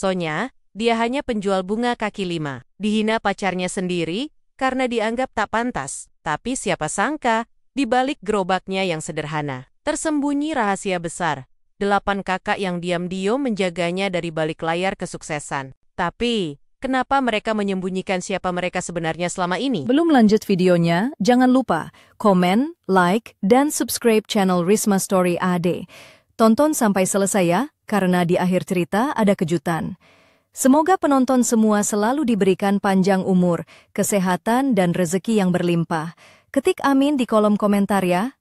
Sonya, dia hanya penjual bunga kaki lima. Dihina pacarnya sendiri karena dianggap tak pantas. Tapi siapa sangka, di balik gerobaknya yang sederhana, tersembunyi rahasia besar. 8 kakak yang diam-diam menjaganya dari balik layar kesuksesan. Tapi, kenapa mereka menyembunyikan siapa mereka sebenarnya selama ini? Belum lanjut videonya, jangan lupa komen, like, dan subscribe channel Risma Story AD. Tonton sampai selesai ya, karena di akhir cerita ada kejutan. Semoga penonton semua selalu diberikan panjang umur, kesehatan, dan rezeki yang berlimpah. Ketik amin di kolom komentar ya.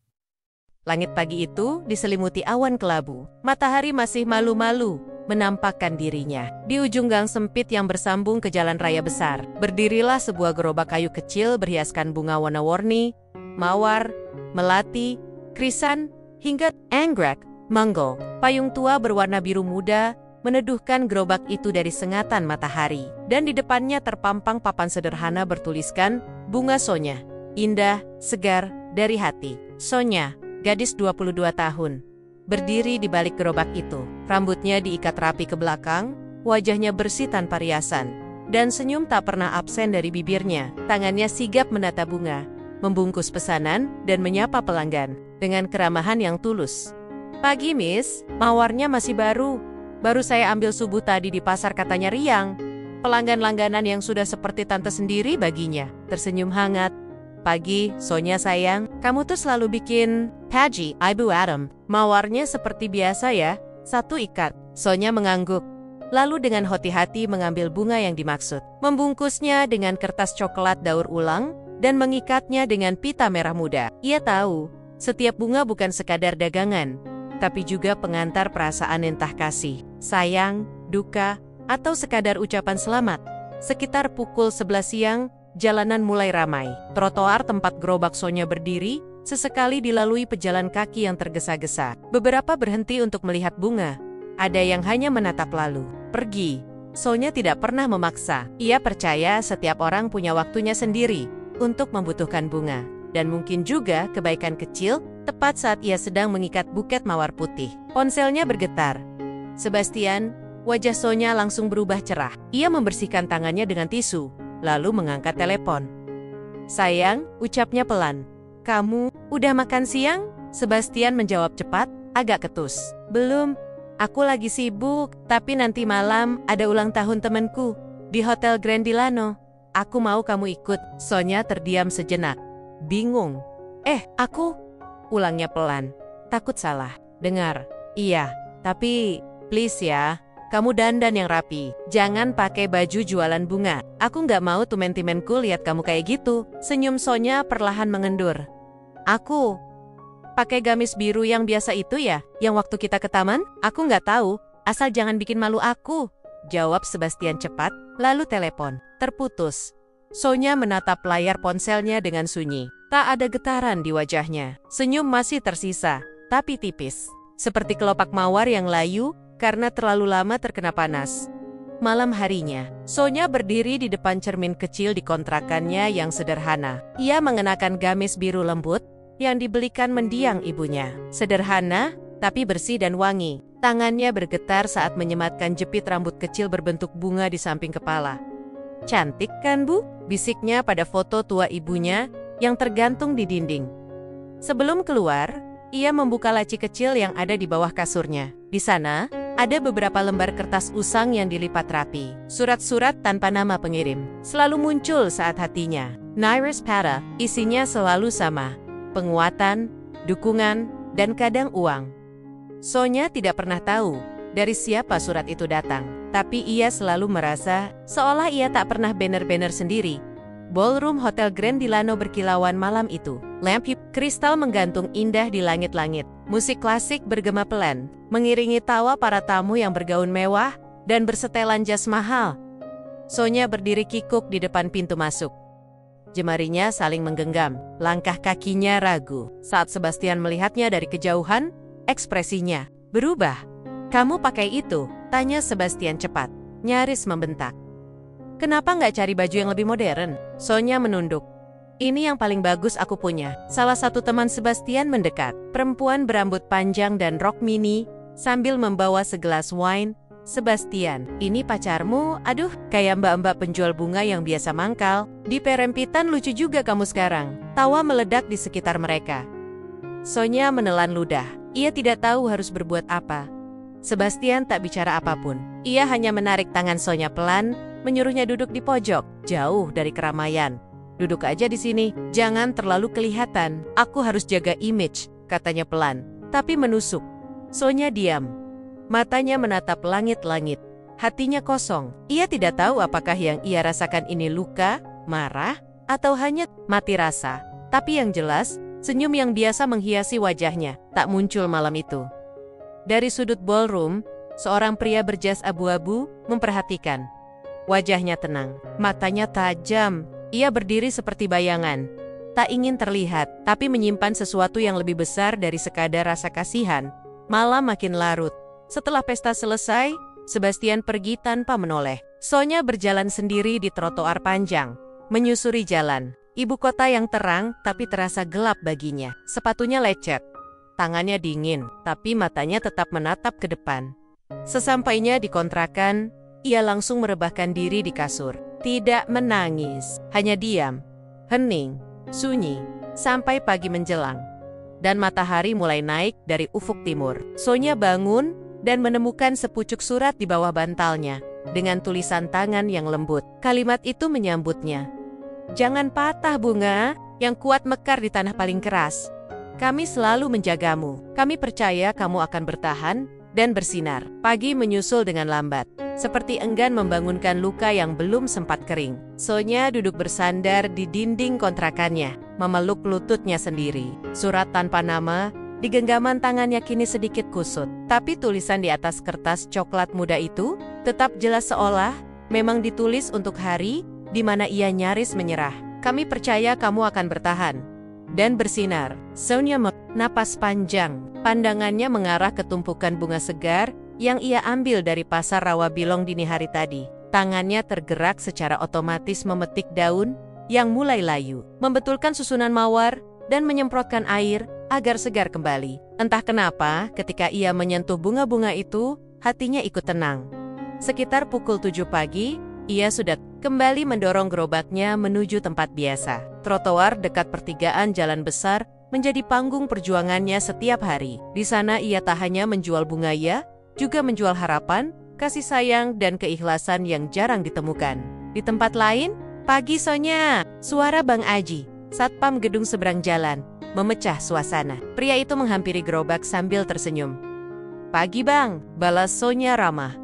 Langit pagi itu diselimuti awan kelabu. Matahari masih malu-malu menampakkan dirinya. Di ujung gang sempit yang bersambung ke jalan raya besar, berdirilah sebuah gerobak kayu kecil berhiaskan bunga warna-warni, mawar, melati, krisan, hingga anggrek, mango. Payung tua berwarna biru muda meneduhkan gerobak itu dari sengatan matahari. Dan di depannya terpampang papan sederhana bertuliskan, Bunga Sonya, indah, segar, dari hati. Sonya, gadis 22 tahun, berdiri di balik gerobak itu. Rambutnya diikat rapi ke belakang, wajahnya bersih tanpa riasan, dan senyum tak pernah absen dari bibirnya. Tangannya sigap menata bunga, membungkus pesanan, dan menyapa pelanggan dengan keramahan yang tulus. Pagi, Miss, mawarnya masih baru. Baru saya ambil subuh tadi di pasar, katanya riang. Pelanggan langganan yang sudah seperti tante sendiri baginya. Tersenyum hangat. Pagi, Sonya sayang, kamu tuh selalu bikin Pagi, Ibu Adam. Mawarnya seperti biasa ya, 1 ikat. Sonya mengangguk. Lalu dengan hati-hati mengambil bunga yang dimaksud. Membungkusnya dengan kertas coklat daur ulang dan mengikatnya dengan pita merah muda. Ia tahu, setiap bunga bukan sekadar dagangan, tapi juga pengantar perasaan entah kasih, sayang, duka, atau sekadar ucapan selamat. Sekitar pukul 11 siang, jalanan mulai ramai. Trotoar tempat gerobak Sonya berdiri, sesekali dilalui pejalan kaki yang tergesa-gesa. Beberapa berhenti untuk melihat bunga. Ada yang hanya menatap lalu pergi. Sonya tidak pernah memaksa. Ia percaya setiap orang punya waktunya sendiri untuk membutuhkan bunga. Dan mungkin juga kebaikan kecil, tepat saat ia sedang mengikat buket mawar putih. Ponselnya bergetar. Sebastian, wajah Sonya langsung berubah cerah. Ia membersihkan tangannya dengan tisu, lalu mengangkat telepon. Sayang, ucapnya pelan. Kamu, udah makan siang? Sebastian menjawab cepat, agak ketus. Belum, aku lagi sibuk, tapi nanti malam ada ulang tahun temanku di Hotel Grand Delano. Aku mau kamu ikut. Sonya terdiam sejenak. Bingung. Aku? Ulangnya pelan. Takut salah. Dengar. Iya, tapi please ya, kamu dandan yang rapi. Jangan pakai baju jualan bunga. Aku nggak mau tuh mentimenku lihat kamu kayak gitu. Senyum Sonya perlahan mengendur. Aku pakai gamis biru yang biasa itu ya, yang waktu kita ke taman? Aku nggak tahu, asal jangan bikin malu aku. Jawab Sebastian cepat, lalu telepon terputus. Sonya menatap layar ponselnya dengan sunyi. Tak ada getaran di wajahnya. Senyum masih tersisa, tapi tipis. Seperti kelopak mawar yang layu karena terlalu lama terkena panas. Malam harinya, Sonya berdiri di depan cermin kecil di kontrakannya yang sederhana. Ia mengenakan gamis biru lembut yang dibelikan mendiang ibunya. Sederhana, tapi bersih dan wangi. Tangannya bergetar saat menyematkan jepit rambut kecil berbentuk bunga di samping kepala. Cantik kan, Bu? Bisiknya pada foto tua ibunya yang tergantung di dinding. Sebelum keluar, ia membuka laci kecil yang ada di bawah kasurnya. Di sana, ada beberapa lembar kertas usang yang dilipat rapi. Surat-surat tanpa nama pengirim selalu muncul saat hatinya. Nairis Pada, isinya selalu sama. Penguatan, dukungan, dan kadang uang. Sonya tidak pernah tahu dari siapa surat itu datang. Tapi ia selalu merasa seolah ia tak pernah banner-banner sendiri. Ballroom Hotel Grand Delano berkilauan malam itu. Lampu kristal menggantung indah di langit-langit. Musik klasik bergema pelan, mengiringi tawa para tamu yang bergaun mewah dan bersetelan jas mahal. Sonya berdiri kikuk di depan pintu masuk. Jemarinya saling menggenggam, langkah kakinya ragu. Saat Sebastian melihatnya dari kejauhan, ekspresinya berubah. Kamu pakai itu? Tanya Sebastian cepat, nyaris membentak. Kenapa nggak cari baju yang lebih modern? Sonya menunduk. Ini yang paling bagus aku punya. Salah satu teman Sebastian mendekat. Perempuan berambut panjang dan rok mini, sambil membawa segelas wine, Sebastian, ini pacarmu? Aduh, kayak mbak-mbak penjual bunga yang biasa mangkal. Di perempitan lucu juga kamu sekarang. Tawa meledak di sekitar mereka. Sonya menelan ludah. Ia tidak tahu harus berbuat apa. Sebastian tak bicara apapun. Ia hanya menarik tangan Sonya pelan, menyuruhnya duduk di pojok, jauh dari keramaian. Duduk aja di sini, jangan terlalu kelihatan. Aku harus jaga image, katanya pelan, tapi menusuk. Sonya diam. Matanya menatap langit-langit. Hatinya kosong. Ia tidak tahu apakah yang ia rasakan ini luka, marah, atau hanya mati rasa. Tapi yang jelas, senyum yang biasa menghiasi wajahnya tak muncul malam itu. Dari sudut ballroom, seorang pria berjas abu-abu memperhatikan. Wajahnya tenang, matanya tajam. Ia berdiri seperti bayangan. Tak ingin terlihat, tapi menyimpan sesuatu yang lebih besar dari sekadar rasa kasihan. Malam makin larut. Setelah pesta selesai, Sebastian pergi tanpa menoleh. Sonya berjalan sendiri di trotoar panjang, menyusuri jalan. Ibu kota yang terang tapi terasa gelap baginya. Sepatunya lecet, tangannya dingin, tapi matanya tetap menatap ke depan. Sesampainya di kontrakan, ia langsung merebahkan diri di kasur. Tidak menangis, hanya diam, hening, sunyi, sampai pagi menjelang. Dan matahari mulai naik dari ufuk timur. Sonya bangun dan menemukan sepucuk surat di bawah bantalnya, dengan tulisan tangan yang lembut. Kalimat itu menyambutnya. Jangan patah bunga, yang kuat mekar di tanah paling keras. Kami selalu menjagamu. Kami percaya kamu akan bertahan dan bersinar. Pagi menyusul dengan lambat, seperti enggan membangunkan luka yang belum sempat kering. Sonya duduk bersandar di dinding kontrakannya, memeluk lututnya sendiri. Surat tanpa nama di genggaman tangannya kini sedikit kusut, tapi tulisan di atas kertas coklat muda itu tetap jelas, seolah memang ditulis untuk hari di mana ia nyaris menyerah. Kami percaya kamu akan bertahan dan bersinar. Sonya napas panjang, pandangannya mengarah ke tumpukan bunga segar yang ia ambil dari pasar rawa bilong dini hari tadi. Tangannya tergerak secara otomatis memetik daun yang mulai layu, membetulkan susunan mawar, dan menyemprotkan air agar segar kembali. Entah kenapa, ketika ia menyentuh bunga-bunga itu, hatinya ikut tenang. Sekitar pukul 7 pagi, ia sudah kembali mendorong gerobaknya menuju tempat biasa. Trotoar dekat pertigaan jalan besar menjadi panggung perjuangannya setiap hari. Di sana ia tak hanya menjual bunga, ia juga menjual harapan, kasih sayang, dan keikhlasan yang jarang ditemukan. Di tempat lain, pagi Sonya, suara Bang Aji, satpam gedung seberang jalan, memecah suasana. Pria itu menghampiri gerobak sambil tersenyum. Pagi Bang, balas Sonya ramah.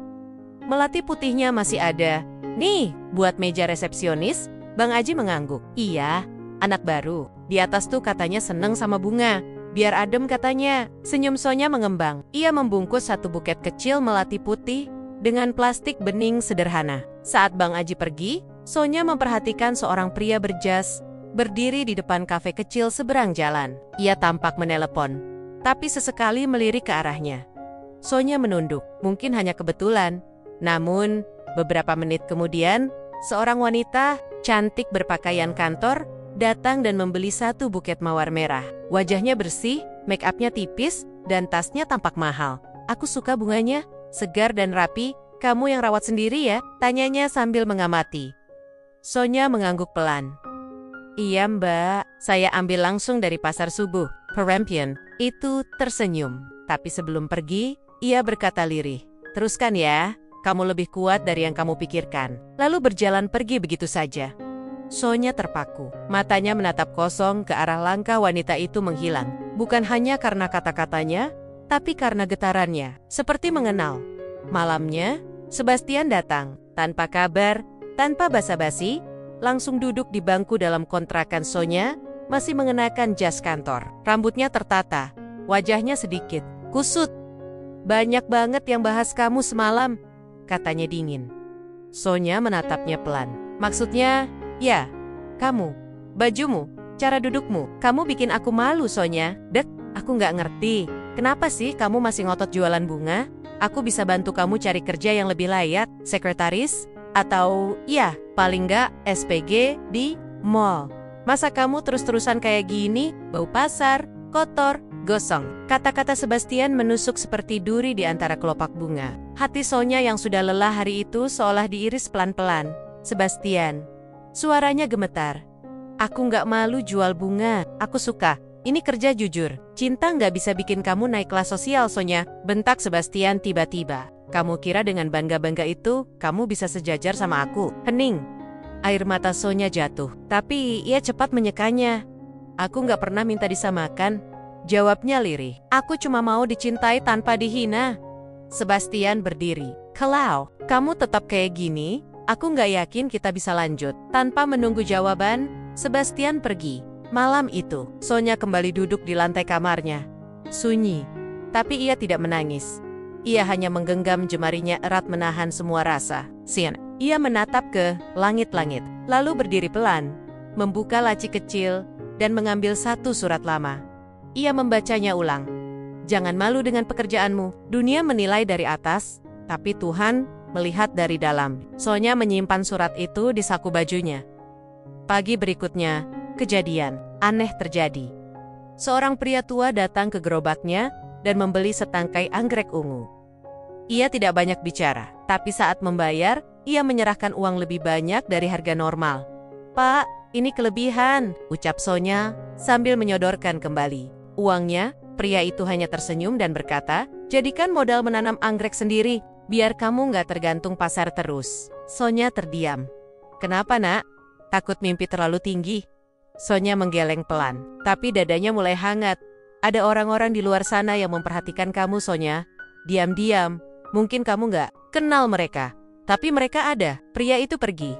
Melati putihnya masih ada. Nih, buat meja resepsionis. Bang Aji mengangguk. Iya, anak baru. Di atas tuh katanya seneng sama bunga. Biar adem katanya. Senyum Sonya mengembang. Ia membungkus satu buket kecil melati putih dengan plastik bening sederhana. Saat Bang Aji pergi, Sonya memperhatikan seorang pria berjas berdiri di depan kafe kecil seberang jalan. Ia tampak menelepon, tapi sesekali melirik ke arahnya. Sonya menunduk, mungkin hanya kebetulan. Namun, beberapa menit kemudian, seorang wanita cantik berpakaian kantor datang dan membeli satu buket mawar merah. Wajahnya bersih, make-upnya tipis, dan tasnya tampak mahal. Aku suka bunganya, segar dan rapi. Kamu yang rawat sendiri ya? Tanyanya sambil mengamati. Sonya mengangguk pelan. Iya Mbak, saya ambil langsung dari pasar subuh, Perempian. Itu tersenyum, tapi sebelum pergi, ia berkata lirih. Teruskan ya, kamu lebih kuat dari yang kamu pikirkan. Lalu berjalan pergi begitu saja. Sonya terpaku, matanya menatap kosong ke arah langkah wanita itu menghilang. Bukan hanya karena kata-katanya, tapi karena getarannya, seperti mengenal. Malamnya, Sebastian datang, tanpa kabar, tanpa basa-basi, langsung duduk di bangku dalam kontrakan Sonya, masih mengenakan jas kantor. Rambutnya tertata, wajahnya sedikit kusut. Banyak banget yang bahas kamu semalam, katanya dingin. Sonya menatapnya pelan. Maksudnya, ya, kamu, bajumu, cara dudukmu, kamu bikin aku malu Sonya. Dek, aku nggak ngerti, kenapa sih kamu masih ngotot jualan bunga? Aku bisa bantu kamu cari kerja yang lebih layak, sekretaris, atau, ya, paling nggak SPG di mall. Masa kamu terus-terusan kayak gini, bau pasar, kotor, gosong. Kata-kata Sebastian menusuk seperti duri di antara kelopak bunga. Hati Sonya yang sudah lelah hari itu seolah diiris pelan-pelan. Sebastian. Suaranya gemetar. Aku nggak malu jual bunga. Aku suka. Ini kerja jujur. Cinta nggak bisa bikin kamu naik kelas sosial, Sonya. Bentak Sebastian tiba-tiba. Kamu kira dengan bangga-bangga itu, kamu bisa sejajar sama aku? Hening. Air mata Sonya jatuh. Tapi ia cepat menyekanya. Aku nggak pernah minta disamakan. Jawabnya lirih. Aku cuma mau dicintai tanpa dihina. Sebastian berdiri. Kalau kamu tetap kayak gini, aku nggak yakin kita bisa lanjut. Tanpa menunggu jawaban, Sebastian pergi. Malam itu, Sonya kembali duduk di lantai kamarnya. Sunyi, tapi ia tidak menangis. Ia hanya menggenggam jemarinya erat menahan semua rasa. Ia menatap ke langit-langit, lalu berdiri pelan, membuka laci kecil, dan mengambil satu surat lama. Ia membacanya ulang. Jangan malu dengan pekerjaanmu. Dunia menilai dari atas, tapi Tuhan melihat dari dalam. Sonya menyimpan surat itu di saku bajunya. Pagi berikutnya, kejadian aneh terjadi. Seorang pria tua datang ke gerobaknya dan membeli setangkai anggrek ungu. Ia tidak banyak bicara, tapi saat membayar, ia menyerahkan uang lebih banyak dari harga normal. Pak, ini kelebihan, ucap Sonya sambil menyodorkan kembali uangnya. Pria itu hanya tersenyum dan berkata, jadikan modal menanam anggrek sendiri, biar kamu nggak tergantung pasar terus. Sonya terdiam. Kenapa, nak? Takut mimpi terlalu tinggi? Sonya menggeleng pelan, tapi dadanya mulai hangat. Ada orang-orang di luar sana yang memperhatikan kamu, Sonya. Diam-diam, mungkin kamu nggak kenal mereka, tapi mereka ada. Pria itu pergi.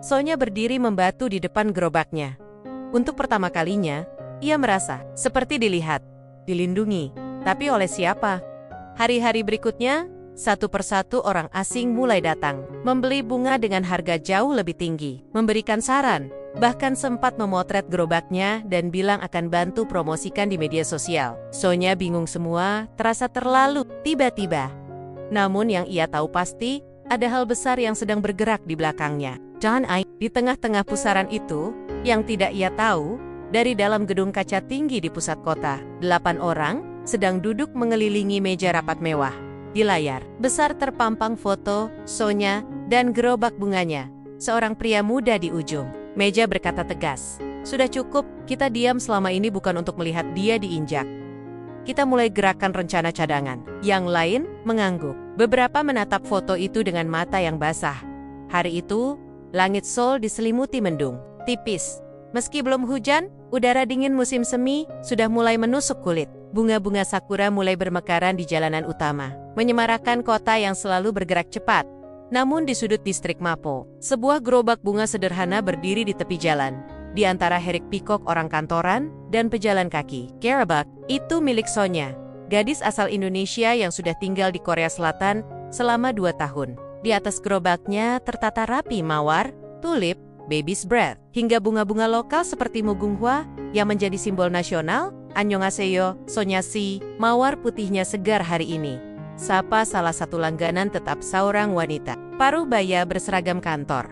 Sonya berdiri membatu di depan gerobaknya. Untuk pertama kalinya, ia merasa seperti dilihat. Dilindungi, tapi oleh siapa? Hari-hari berikutnya, satu persatu orang asing mulai datang, membeli bunga dengan harga jauh lebih tinggi, memberikan saran, bahkan sempat memotret gerobaknya dan bilang akan bantu promosikan di media sosial. Sonya bingung semua, terasa terlalu tiba-tiba. Namun yang ia tahu pasti, ada hal besar yang sedang bergerak di belakangnya. Di tengah-tengah pusaran itu, yang tidak ia tahu, dari dalam gedung kaca tinggi di pusat kota, 8 orang sedang duduk mengelilingi meja rapat mewah. Di layar besar terpampang foto Sonya dan gerobak bunganya. Seorang pria muda di ujung meja berkata tegas, "Sudah cukup, kita diam selama ini bukan untuk melihat dia diinjak. Kita mulai gerakan rencana cadangan." Yang lain mengangguk. Beberapa menatap foto itu dengan mata yang basah. Hari itu, langit Seoul diselimuti mendung tipis. Meski belum hujan, udara dingin musim semi sudah mulai menusuk kulit. Bunga-bunga sakura mulai bermekaran di jalanan utama, menyemarakan kota yang selalu bergerak cepat. Namun di sudut distrik Mapo, sebuah gerobak bunga sederhana berdiri di tepi jalan. Di antara herek pikok orang kantoran dan pejalan kaki, gerobak itu milik Sonya, gadis asal Indonesia yang sudah tinggal di Korea Selatan selama 2 tahun. Di atas gerobaknya tertata rapi mawar, tulip, baby's breath, hingga bunga-bunga lokal seperti mugunghwa yang menjadi simbol nasional. Annyeonghaseyo, Sonya si, mawar putihnya segar hari ini. Sapa salah satu langganan tetap seorang wanita paruh baya berseragam kantor.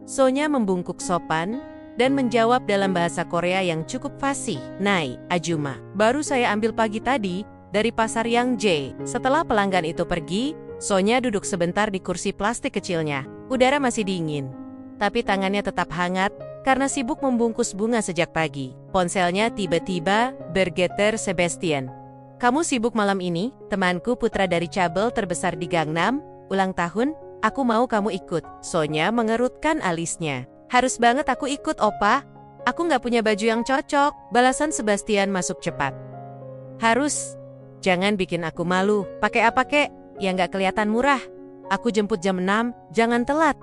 Sonya membungkuk sopan dan menjawab dalam bahasa Korea yang cukup fasih. Nai, Ajuma, baru saya ambil pagi tadi dari pasar Yangjae. Setelah pelanggan itu pergi, Sonya duduk sebentar di kursi plastik kecilnya. Udara masih dingin, tapi tangannya tetap hangat karena sibuk membungkus bunga sejak pagi. Ponselnya tiba-tiba bergetar. Sebastian, kamu sibuk malam ini? Temanku putra dari cabel terbesar di Gangnam, ulang tahun, aku mau kamu ikut. Sonya mengerutkan alisnya. Harus banget aku ikut, Opa. Aku nggak punya baju yang cocok. Balasan Sebastian masuk cepat. Harus. Jangan bikin aku malu. Pakai apa kek? Yang nggak kelihatan murah. Aku jemput jam 6, jangan telat.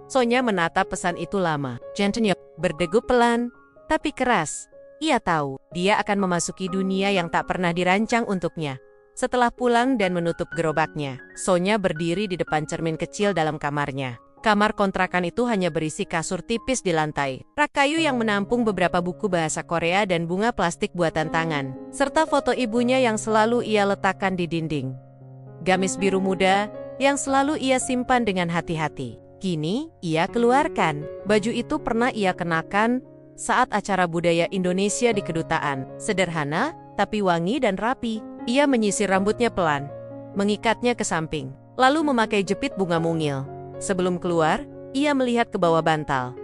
Sonya menatap pesan itu lama. Gentleman berdegup pelan, tapi keras. Ia tahu, dia akan memasuki dunia yang tak pernah dirancang untuknya. Setelah pulang dan menutup gerobaknya, Sonya berdiri di depan cermin kecil dalam kamarnya. Kamar kontrakan itu hanya berisi kasur tipis di lantai, rak kayu yang menampung beberapa buku bahasa Korea dan bunga plastik buatan tangan, serta foto ibunya yang selalu ia letakkan di dinding. Gamis biru muda yang selalu ia simpan dengan hati-hati. Kini, ia keluarkan. Baju itu pernah ia kenakan saat acara budaya Indonesia di kedutaan. Sederhana, tapi wangi dan rapi. Ia menyisir rambutnya pelan, mengikatnya ke samping, lalu memakai jepit bunga mungil. Sebelum keluar, ia melihat ke bawah bantal.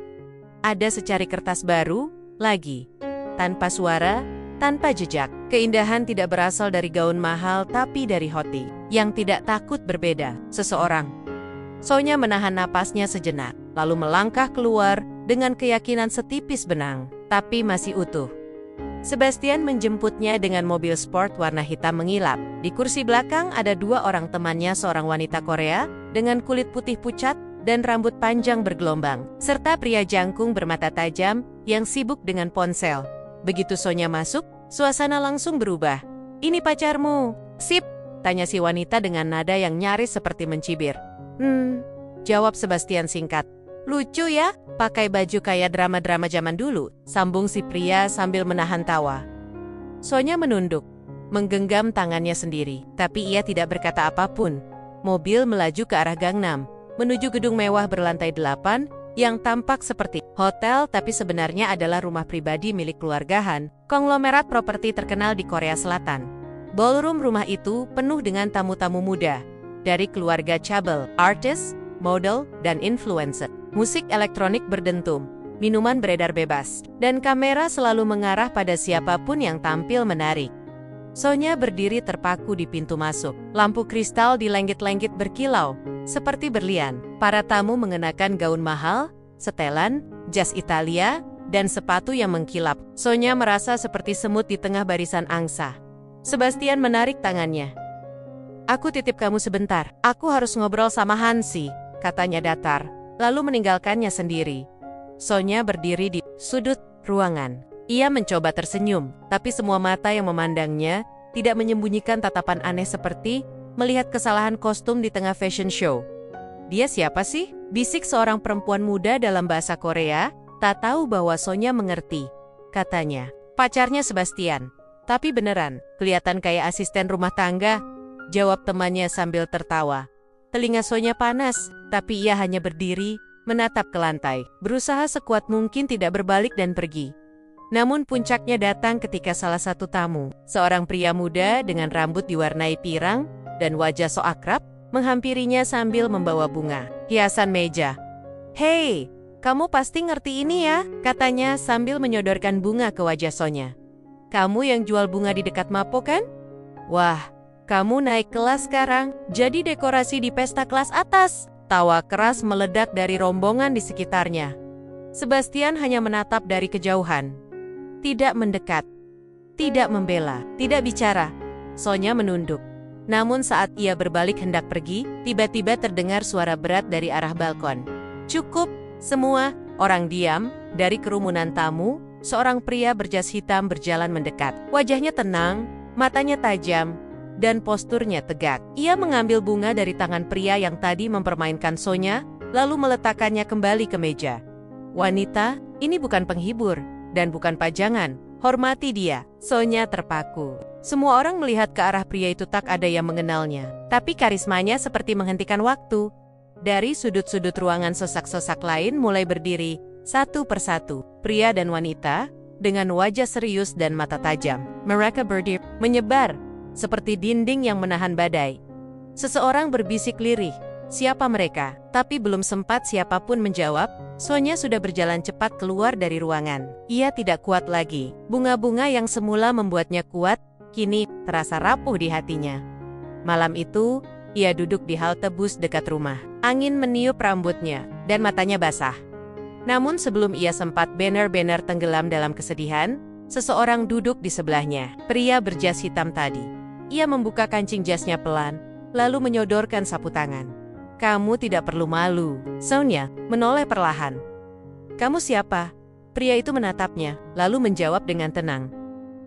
Ada secari kertas baru, lagi. Tanpa suara, tanpa jejak. Keindahan tidak berasal dari gaun mahal tapi dari Hoti, yang tidak takut berbeda. Seseorang. Sonya menahan napasnya sejenak, lalu melangkah keluar dengan keyakinan setipis benang, tapi masih utuh. Sebastian menjemputnya dengan mobil sport warna hitam mengilap. Di kursi belakang ada dua orang temannya, seorang wanita Korea dengan kulit putih pucat dan rambut panjang bergelombang, serta pria jangkung bermata tajam yang sibuk dengan ponsel. Begitu Sonya masuk, suasana langsung berubah. "Ini pacarmu?" "Sip," tanya si wanita dengan nada yang nyaris seperti mencibir. Jawab Sebastian singkat. "Lucu ya, pakai baju kayak drama-drama zaman dulu," sambung si pria sambil menahan tawa. Sonya menunduk, menggenggam tangannya sendiri, tapi ia tidak berkata apapun. Mobil melaju ke arah Gangnam, menuju gedung mewah berlantai 8, yang tampak seperti hotel tapi sebenarnya adalah rumah pribadi milik keluarga Han, konglomerat properti terkenal di Korea Selatan. Ballroom rumah itu penuh dengan tamu-tamu muda, dari keluarga cabel, artis, model, dan influencer. Musik elektronik berdentum, minuman beredar bebas, dan kamera selalu mengarah pada siapapun yang tampil menarik. Sonya berdiri terpaku di pintu masuk. Lampu kristal di lenggit-lenggit berkilau, seperti berlian. Para tamu mengenakan gaun mahal, setelan, jas Italia, dan sepatu yang mengkilap. Sonya merasa seperti semut di tengah barisan angsa. Sebastian menarik tangannya. "Aku titip kamu sebentar, aku harus ngobrol sama Hansi," katanya datar, lalu meninggalkannya sendiri. Sonya berdiri di sudut ruangan. Ia mencoba tersenyum, tapi semua mata yang memandangnya tidak menyembunyikan tatapan aneh seperti melihat kesalahan kostum di tengah fashion show. "Dia siapa sih?" bisik seorang perempuan muda dalam bahasa Korea, tak tahu bahwa Sonya mengerti. Katanya, "Pacarnya Sebastian." "Tapi beneran, kelihatan kayak asisten rumah tangga," jawab temannya sambil tertawa. Telinga Sonya panas, tapi ia hanya berdiri, menatap ke lantai, berusaha sekuat mungkin tidak berbalik dan pergi. Namun puncaknya datang ketika salah satu tamu, seorang pria muda dengan rambut diwarnai pirang dan wajah sok akrab, menghampirinya sambil membawa bunga, hiasan meja. "Hei, kamu pasti ngerti ini ya," katanya sambil menyodorkan bunga ke wajah Sonya. "Kamu yang jual bunga di dekat Mapo kan? Wah, kamu naik kelas sekarang, jadi dekorasi di pesta kelas atas." Tawa keras meledak dari rombongan di sekitarnya. Sebastian hanya menatap dari kejauhan. Tidak mendekat, tidak membela, tidak bicara. Sonya menunduk. Namun saat ia berbalik hendak pergi, tiba-tiba terdengar suara berat dari arah balkon. "Cukup, semua." Orang diam. Dari kerumunan tamu, seorang pria berjas hitam berjalan mendekat. Wajahnya tenang, matanya tajam, dan posturnya tegak. Ia mengambil bunga dari tangan pria yang tadi mempermainkan Sonya, lalu meletakkannya kembali ke meja. "Wanita, ini bukan penghibur, dan bukan pajangan. Hormati dia." Sonya terpaku. Semua orang melihat ke arah pria itu, tak ada yang mengenalnya. Tapi karismanya seperti menghentikan waktu. Dari sudut-sudut ruangan sosak-sosak lain mulai berdiri, satu persatu, pria dan wanita, dengan wajah serius dan mata tajam. Mereka berdiri, menyebar, seperti dinding yang menahan badai. Seseorang berbisik lirih, "Siapa mereka?" Tapi belum sempat siapapun menjawab, Sonya sudah berjalan cepat keluar dari ruangan. Ia tidak kuat lagi. Bunga-bunga yang semula membuatnya kuat, kini terasa rapuh di hatinya. Malam itu, ia duduk di halte bus dekat rumah. Angin meniup rambutnya, dan matanya basah. Namun sebelum ia sempat benar-benar tenggelam dalam kesedihan, seseorang duduk di sebelahnya. Pria berjas hitam tadi. Ia membuka kancing jasnya pelan, lalu menyodorkan sapu tangan. "Kamu tidak perlu malu." Sonya menoleh perlahan. "Kamu siapa?" Pria itu menatapnya, lalu menjawab dengan tenang.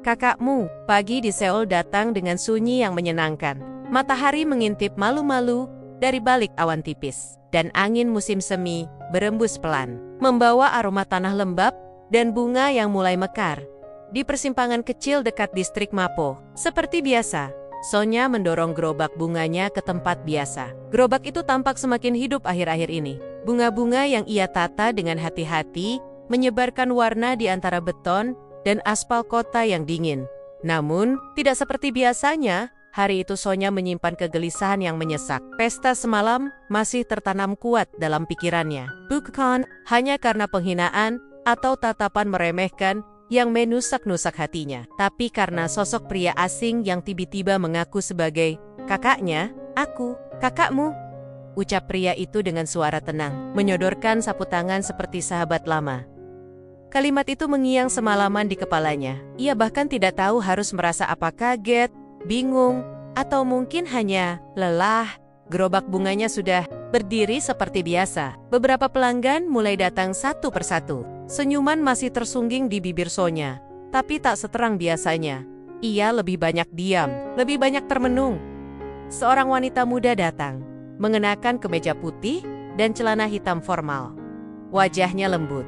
"Kakakmu." Pagi di Seoul datang dengan sunyi yang menyenangkan. Matahari mengintip malu-malu dari balik awan tipis, dan angin musim semi berembus pelan, membawa aroma tanah lembab dan bunga yang mulai mekar. Di persimpangan kecil dekat distrik Mapo, seperti biasa, Sonya mendorong gerobak bunganya ke tempat biasa. Gerobak itu tampak semakin hidup akhir-akhir ini. Bunga-bunga yang ia tata dengan hati-hati menyebarkan warna di antara beton dan aspal kota yang dingin. Namun, tidak seperti biasanya, Hari itu Sonya menyimpan kegelisahan yang menyesak. Pesta semalam masih tertanam kuat dalam pikirannya. Bukan hanya karena penghinaan atau tatapan meremehkan yang menusak-nusak hatinya, tapi karena sosok pria asing yang tiba-tiba mengaku sebagai kakaknya. "Aku, kakakmu," ucap pria itu dengan suara tenang, menyodorkan sapu tangan seperti sahabat lama. Kalimat itu mengiang semalaman di kepalanya. Ia bahkan tidak tahu harus merasa apa, kaget, bingung, atau mungkin hanya lelah. Gerobak bunganya sudah berdiri seperti biasa. Beberapa pelanggan mulai datang satu persatu. Senyuman masih tersungging di bibir Sonya, tapi tak seterang biasanya. Ia lebih banyak diam, lebih banyak termenung. Seorang wanita muda datang, mengenakan kemeja putih dan celana hitam formal. Wajahnya lembut,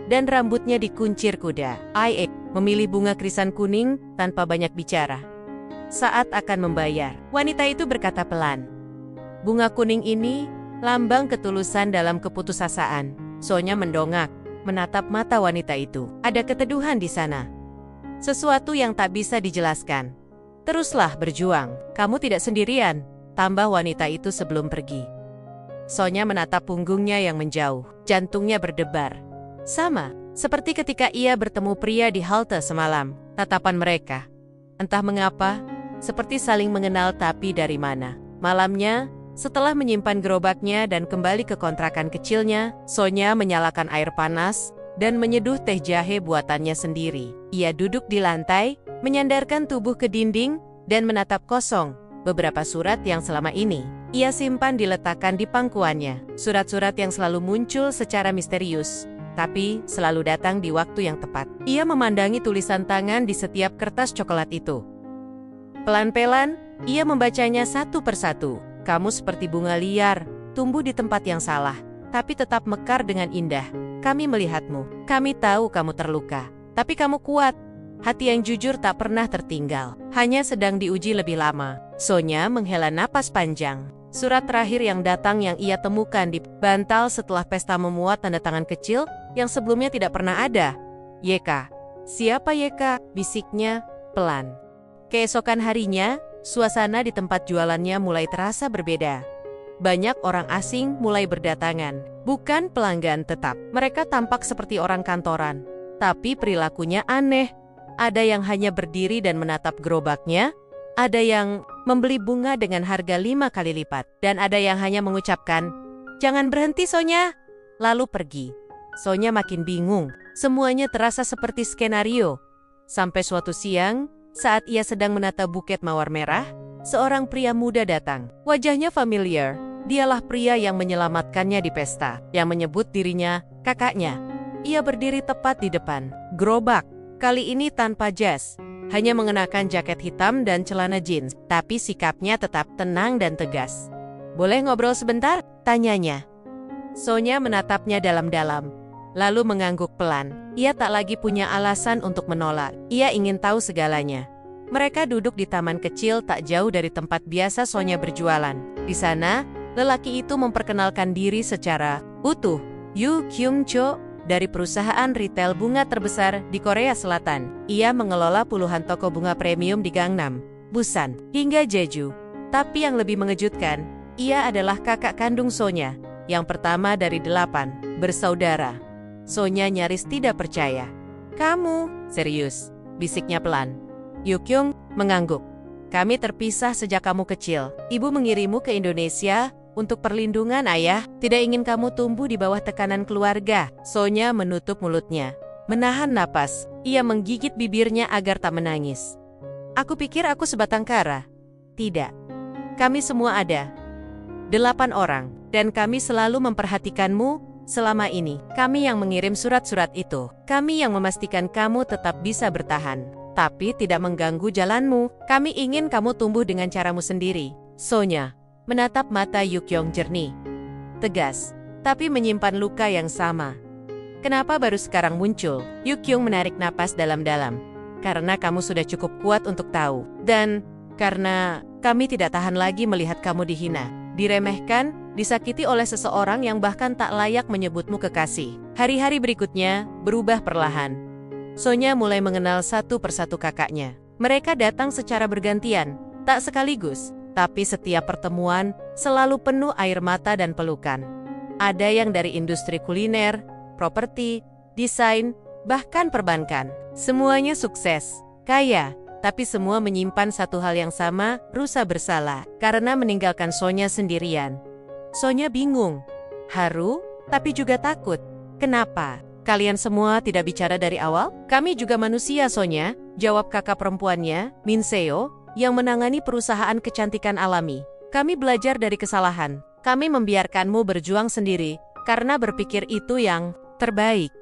dan rambutnya dikuncir kuda. Aik memilih bunga krisan kuning tanpa banyak bicara. Saat akan membayar, wanita itu berkata pelan, "Bunga kuning ini lambang ketulusan dalam keputusasaan." Sonya mendongak, menatap mata wanita itu. Ada keteduhan di sana, sesuatu yang tak bisa dijelaskan. "Teruslah berjuang, kamu tidak sendirian," tambah wanita itu sebelum pergi. Sonya menatap punggungnya yang menjauh, jantungnya berdebar. Sama seperti ketika ia bertemu pria di halte semalam. Tatapan mereka, entah mengapa, seperti saling mengenal tapi dari mana. Malamnya, setelah menyimpan gerobaknya dan kembali ke kontrakan kecilnya, Sonya menyalakan air panas dan menyeduh teh jahe buatannya sendiri. Ia duduk di lantai, menyandarkan tubuh ke dinding, dan menatap kosong beberapa surat yang selama ini ia simpan diletakkan di pangkuannya. Surat-surat yang selalu muncul secara misterius, tapi selalu datang di waktu yang tepat. Ia memandangi tulisan tangan di setiap kertas coklat itu. Pelan-pelan, ia membacanya satu persatu. "Kamu seperti bunga liar, tumbuh di tempat yang salah, tapi tetap mekar dengan indah. Kami melihatmu. Kami tahu kamu terluka, tapi kamu kuat. Hati yang jujur tak pernah tertinggal, hanya sedang diuji lebih lama." Sonya menghela napas panjang. Surat terakhir yang datang yang ia temukan di bantal setelah pesta memuat tanda tangan kecil yang sebelumnya tidak pernah ada. "YK." "Siapa YK?" bisiknya pelan. Keesokan harinya, suasana di tempat jualannya mulai terasa berbeda. Banyak orang asing mulai berdatangan, bukan pelanggan tetap. Mereka tampak seperti orang kantoran, tapi perilakunya aneh. Ada yang hanya berdiri dan menatap gerobaknya, ada yang membeli bunga dengan harga 5 kali lipat, dan ada yang hanya mengucapkan, "Jangan berhenti, Sonya," lalu pergi. Sonya makin bingung. Semuanya terasa seperti skenario. Sampai suatu siang, saat ia sedang menata buket mawar merah, seorang pria muda datang. Wajahnya familiar. Dialah pria yang menyelamatkannya di pesta, yang menyebut dirinya kakaknya. Ia berdiri tepat di depan gerobak, kali ini tanpa jas. Hanya mengenakan jaket hitam dan celana jeans, tapi sikapnya tetap tenang dan tegas. "Boleh ngobrol sebentar?" tanyanya. Sonya menatapnya dalam-dalam, lalu mengangguk pelan. Ia tak lagi punya alasan untuk menolak. Ia ingin tahu segalanya. Mereka duduk di taman kecil tak jauh dari tempat biasa Sonya berjualan. Di sana, lelaki itu memperkenalkan diri secara utuh. Yu Kyung-cho, dari perusahaan retail bunga terbesar di Korea Selatan. Ia mengelola puluhan toko bunga premium di Gangnam, Busan, hingga Jeju. Tapi yang lebih mengejutkan, ia adalah kakak kandung Sonya, yang pertama dari 8 bersaudara. Sonya nyaris tidak percaya. "Kamu serius?" bisiknya pelan. Yukyung mengangguk. "Kami terpisah sejak kamu kecil. Ibu mengirimu ke Indonesia untuk perlindungan ayah, tidak ingin kamu tumbuh di bawah tekanan keluarga." Sonya menutup mulutnya, menahan napas. Ia menggigit bibirnya agar tak menangis. "Aku pikir aku sebatang kara." "Tidak. Kami semua ada. 8 orang, dan kami selalu memperhatikanmu selama ini. Kami yang mengirim surat-surat itu. Kami yang memastikan kamu tetap bisa bertahan, tapi tidak mengganggu jalanmu. Kami ingin kamu tumbuh dengan caramu sendiri." Sonya menatap mata Yukyung jernih, tegas, tapi menyimpan luka yang sama. "Kenapa baru sekarang muncul?" Yukyung menarik napas dalam-dalam. "Karena kamu sudah cukup kuat untuk tahu. Dan karena kami tidak tahan lagi melihat kamu dihina, diremehkan, disakiti oleh seseorang yang bahkan tak layak menyebutmu kekasih." Hari-hari berikutnya berubah perlahan. Sonya mulai mengenal satu persatu kakaknya. Mereka datang secara bergantian, Tak sekaligus, tapi setiap pertemuan selalu penuh air mata dan pelukan. Ada yang dari industri kuliner, properti, desain, bahkan perbankan. Semuanya sukses, kaya, tapi semua menyimpan satu hal yang sama, rasa bersalah, karena meninggalkan Sonya sendirian. Sonya bingung, haru, tapi juga takut. Kenapa? Kalian semua tidak bicara dari awal? Kami juga manusia, Sonya, jawab kakak perempuannya, Min Seo, yang menangani perusahaan kecantikan alami. Kami belajar dari kesalahan. Kami membiarkanmu berjuang sendiri, karena berpikir itu yang terbaik.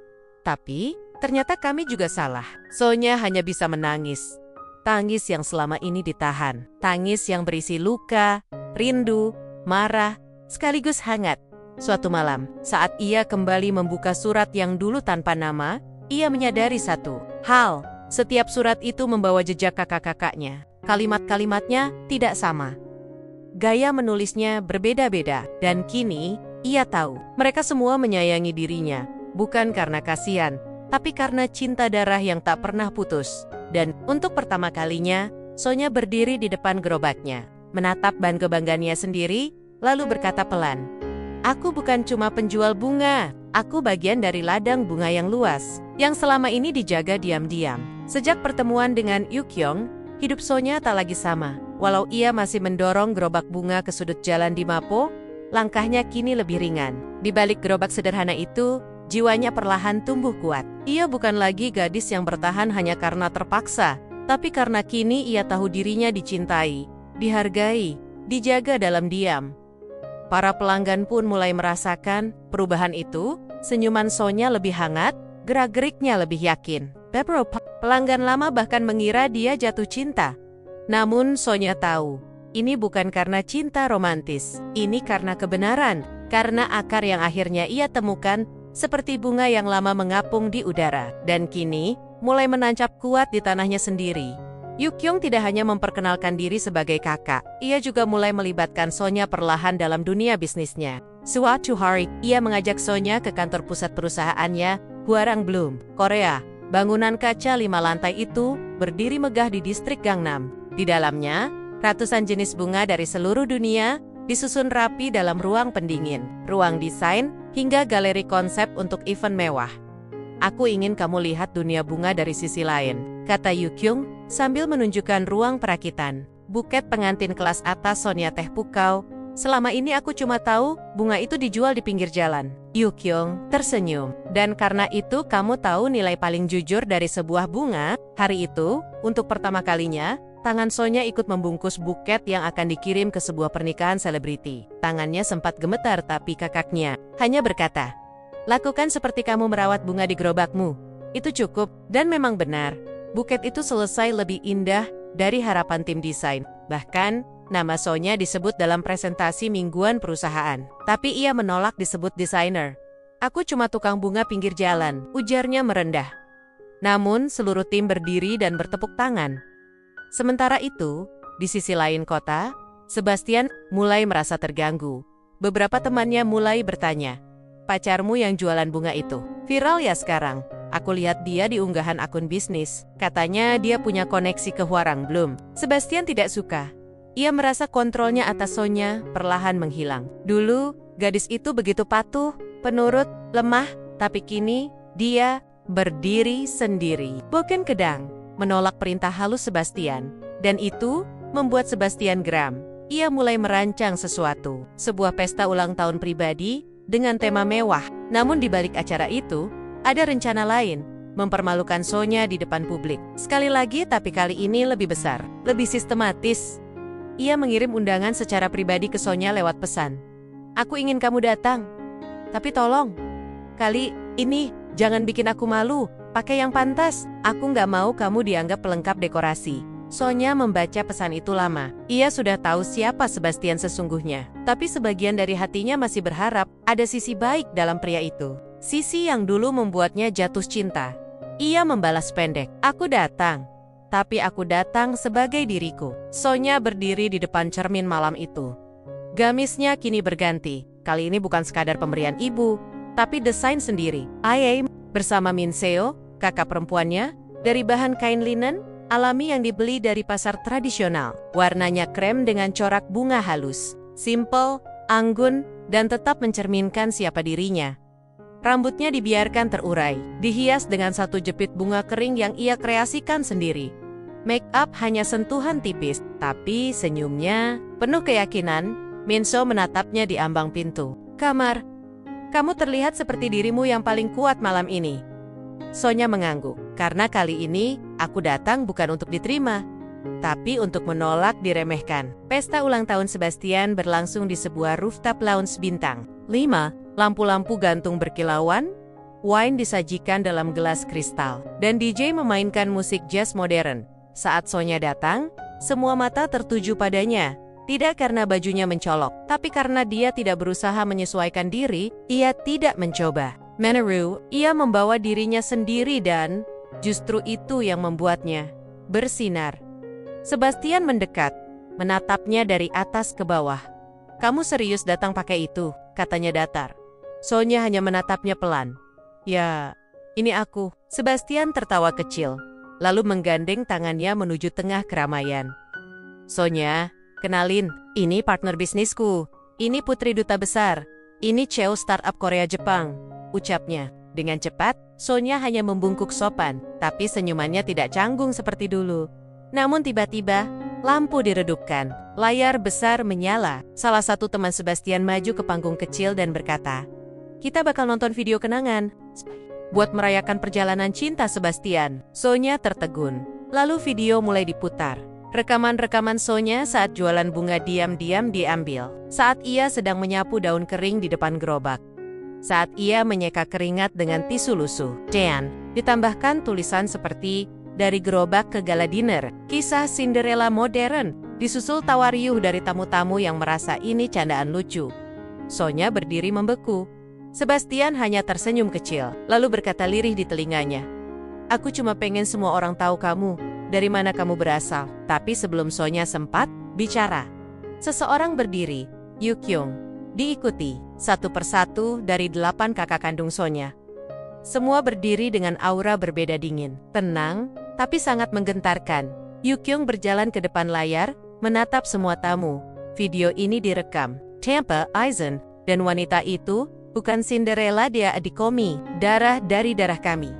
Tapi, ternyata kami juga salah. Sonya hanya bisa menangis. Tangis yang selama ini ditahan. Tangis yang berisi luka, rindu, marah, sekaligus hangat. Suatu malam, saat ia kembali membuka surat yang dulu tanpa nama, ia menyadari satu hal. Setiap surat itu membawa jejak kakak-kakaknya. Kalimat-kalimatnya tidak sama. Gaya menulisnya berbeda-beda, dan kini ia tahu mereka semua menyayangi dirinya, bukan karena kasihan, tapi karena cinta darah yang tak pernah putus. Dan untuk pertama kalinya, Sonya berdiri di depan gerobaknya, menatap ban kebanggaannya sendiri, lalu berkata pelan, "Aku bukan cuma penjual bunga, aku bagian dari ladang bunga yang luas, yang selama ini dijaga diam-diam." Sejak pertemuan dengan Yukyong, hidup Sonya tak lagi sama. Walau ia masih mendorong gerobak bunga ke sudut jalan di Mapo, langkahnya kini lebih ringan. Di balik gerobak sederhana itu, jiwanya perlahan tumbuh kuat. Ia bukan lagi gadis yang bertahan hanya karena terpaksa, tapi karena kini ia tahu dirinya dicintai, dihargai, dijaga dalam diam. Para pelanggan pun mulai merasakan perubahan itu. Senyuman Sonya lebih hangat, gerak-geriknya lebih yakin. Beberapa pelanggan lama bahkan mengira dia jatuh cinta. Namun Sonya tahu, ini bukan karena cinta romantis. Ini karena kebenaran, karena akar yang akhirnya ia temukan seperti bunga yang lama mengapung di udara, dan kini mulai menancap kuat di tanahnya sendiri. Yukyong tidak hanya memperkenalkan diri sebagai kakak, ia juga mulai melibatkan Sonya perlahan dalam dunia bisnisnya. Suatu hari, ia mengajak Sonya ke kantor pusat perusahaannya, Hwarang Bloom, Korea. Bangunan kaca 5 lantai itu berdiri megah di distrik Gangnam. Di dalamnya, ratusan jenis bunga dari seluruh dunia disusun rapi dalam ruang pendingin, ruang desain, hingga galeri konsep untuk event mewah. "Aku ingin kamu lihat dunia bunga dari sisi lain," kata Yukyong sambil menunjukkan ruang perakitan. "Buket pengantin kelas atas Sonya Teh Pukau. Selama ini aku cuma tahu bunga itu dijual di pinggir jalan." Yukyong tersenyum. "Dan karena itu kamu tahu nilai paling jujur dari sebuah bunga?" Hari itu, untuk pertama kalinya, tangan Sonya ikut membungkus buket yang akan dikirim ke sebuah pernikahan selebriti. Tangannya sempat gemetar, tapi kakaknya hanya berkata, "Lakukan seperti kamu merawat bunga di gerobakmu. Itu cukup." Dan memang benar, buket itu selesai lebih indah dari harapan tim desain. Bahkan, nama Sonya disebut dalam presentasi mingguan perusahaan. Tapi ia menolak disebut desainer. "Aku cuma tukang bunga pinggir jalan," ujarnya merendah. Namun, seluruh tim berdiri dan bertepuk tangan. Sementara itu, di sisi lain kota, Sebastian mulai merasa terganggu. Beberapa temannya mulai bertanya, "Pacarmu yang jualan bunga itu viral ya sekarang? Aku lihat dia di unggahan akun bisnis. Katanya dia punya koneksi ke Hwarang Bloom." Sebastian tidak suka. Ia merasa kontrolnya atas Sonya perlahan menghilang. Dulu, gadis itu begitu patuh, penurut, lemah, tapi kini dia berdiri sendiri. Boken Kedang menolak perintah halus Sebastian, dan itu membuat Sebastian geram. Ia mulai merancang sesuatu, sebuah pesta ulang tahun pribadi dengan tema mewah. Namun di balik acara itu, ada rencana lain, mempermalukan Sonya di depan publik. Sekali lagi, tapi kali ini lebih besar, lebih sistematis. Ia mengirim undangan secara pribadi ke Sonya lewat pesan. "Aku ingin kamu datang. Tapi tolong, kali ini jangan bikin aku malu. Pakai yang pantas. Aku nggak mau kamu dianggap pelengkap dekorasi." Sonya membaca pesan itu lama. Ia sudah tahu siapa Sebastian sesungguhnya. Tapi sebagian dari hatinya masih berharap ada sisi baik dalam pria itu. Sisi yang dulu membuatnya jatuh cinta. Ia membalas pendek, "Aku datang. Tapi aku datang sebagai diriku." Sonya berdiri di depan cermin malam itu. Gamisnya kini berganti. Kali ini bukan sekadar pemberian ibu, tapi desain sendiri. Bersama Min Seo, kakak perempuannya, dari bahan kain linen, alami yang dibeli dari pasar tradisional. Warnanya krem dengan corak bunga halus, simple, anggun, dan tetap mencerminkan siapa dirinya. Rambutnya dibiarkan terurai, dihias dengan satu jepit bunga kering yang ia kreasikan sendiri. Make up hanya sentuhan tipis, tapi senyumnya penuh keyakinan. Minso menatapnya di ambang pintu. Kamar, kamu terlihat seperti dirimu yang paling kuat malam ini. Sonya mengangguk, karena kali ini aku datang bukan untuk diterima, tapi untuk menolak diremehkan. Pesta ulang tahun Sebastian berlangsung di sebuah rooftop lounge bintang 5. Lampu-lampu gantung berkilauan, wine disajikan dalam gelas kristal, dan DJ memainkan musik jazz modern. Saat Sonya datang, semua mata tertuju padanya. Tidak karena bajunya mencolok, tapi karena dia tidak berusaha menyesuaikan diri, ia tidak mencoba. Meneru, ia membawa dirinya sendiri dan justru itu yang membuatnya bersinar. Sebastian mendekat, menatapnya dari atas ke bawah. Kamu serius datang pakai itu? Katanya datar. Sonya hanya menatapnya pelan. Ya, ini aku. Sebastian tertawa kecil, lalu menggandeng tangannya menuju tengah keramaian. Sonya, kenalin, ini partner bisnisku. Ini putri duta besar. Ini CEO startup Korea Jepang, ucapnya. Dengan cepat, Sonya hanya membungkuk sopan, tapi senyumannya tidak canggung seperti dulu. Namun tiba-tiba, lampu diredupkan. Layar besar menyala. Salah satu teman Sebastian maju ke panggung kecil dan berkata, "Kita bakal nonton video kenangan buat merayakan perjalanan cinta Sebastian." Sonya tertegun. Lalu video mulai diputar. Rekaman-rekaman Sonya saat jualan bunga diam-diam diambil. Saat ia sedang menyapu daun kering di depan gerobak. Saat ia menyeka keringat dengan tisu lusuh. Dan ditambahkan tulisan seperti dari gerobak ke gala dinner. Kisah Cinderella modern. Disusul tawa riuh dari tamu-tamu yang merasa ini candaan lucu. Sonya berdiri membeku. Sebastian hanya tersenyum kecil, lalu berkata lirih di telinganya, "Aku cuma pengen semua orang tahu kamu, dari mana kamu berasal." Tapi sebelum Sonya sempat bicara, seseorang berdiri, Yu Kyung, diikuti satu persatu dari 8 kakak kandung Sonya. Semua berdiri dengan aura berbeda dingin, tenang, tapi sangat menggentarkan. Yu Kyung berjalan ke depan layar, menatap semua tamu. Video ini direkam. Tampa, Aizen, dan wanita itu bukan Cinderella, dia adik Komi, darah dari darah kami.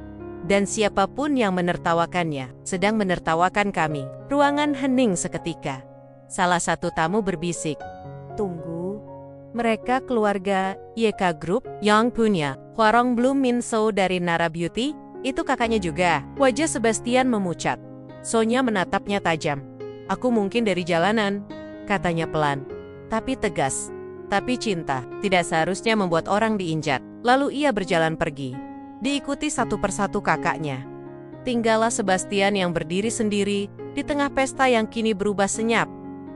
Dan siapapun yang menertawakannya, sedang menertawakan kami. Ruangan hening seketika. Salah satu tamu berbisik, "Tunggu, mereka keluarga YK Group yang punya Hwarong Bloom Minso dari Nara Beauty, itu kakaknya juga." Wajah Sebastian memucat. Sonya menatapnya tajam. "Aku mungkin dari jalanan," katanya pelan, tapi tegas. Tapi cinta tidak seharusnya membuat orang diinjak. Lalu ia berjalan pergi, diikuti satu persatu kakaknya. Tinggallah Sebastian yang berdiri sendiri di tengah pesta yang kini berubah senyap.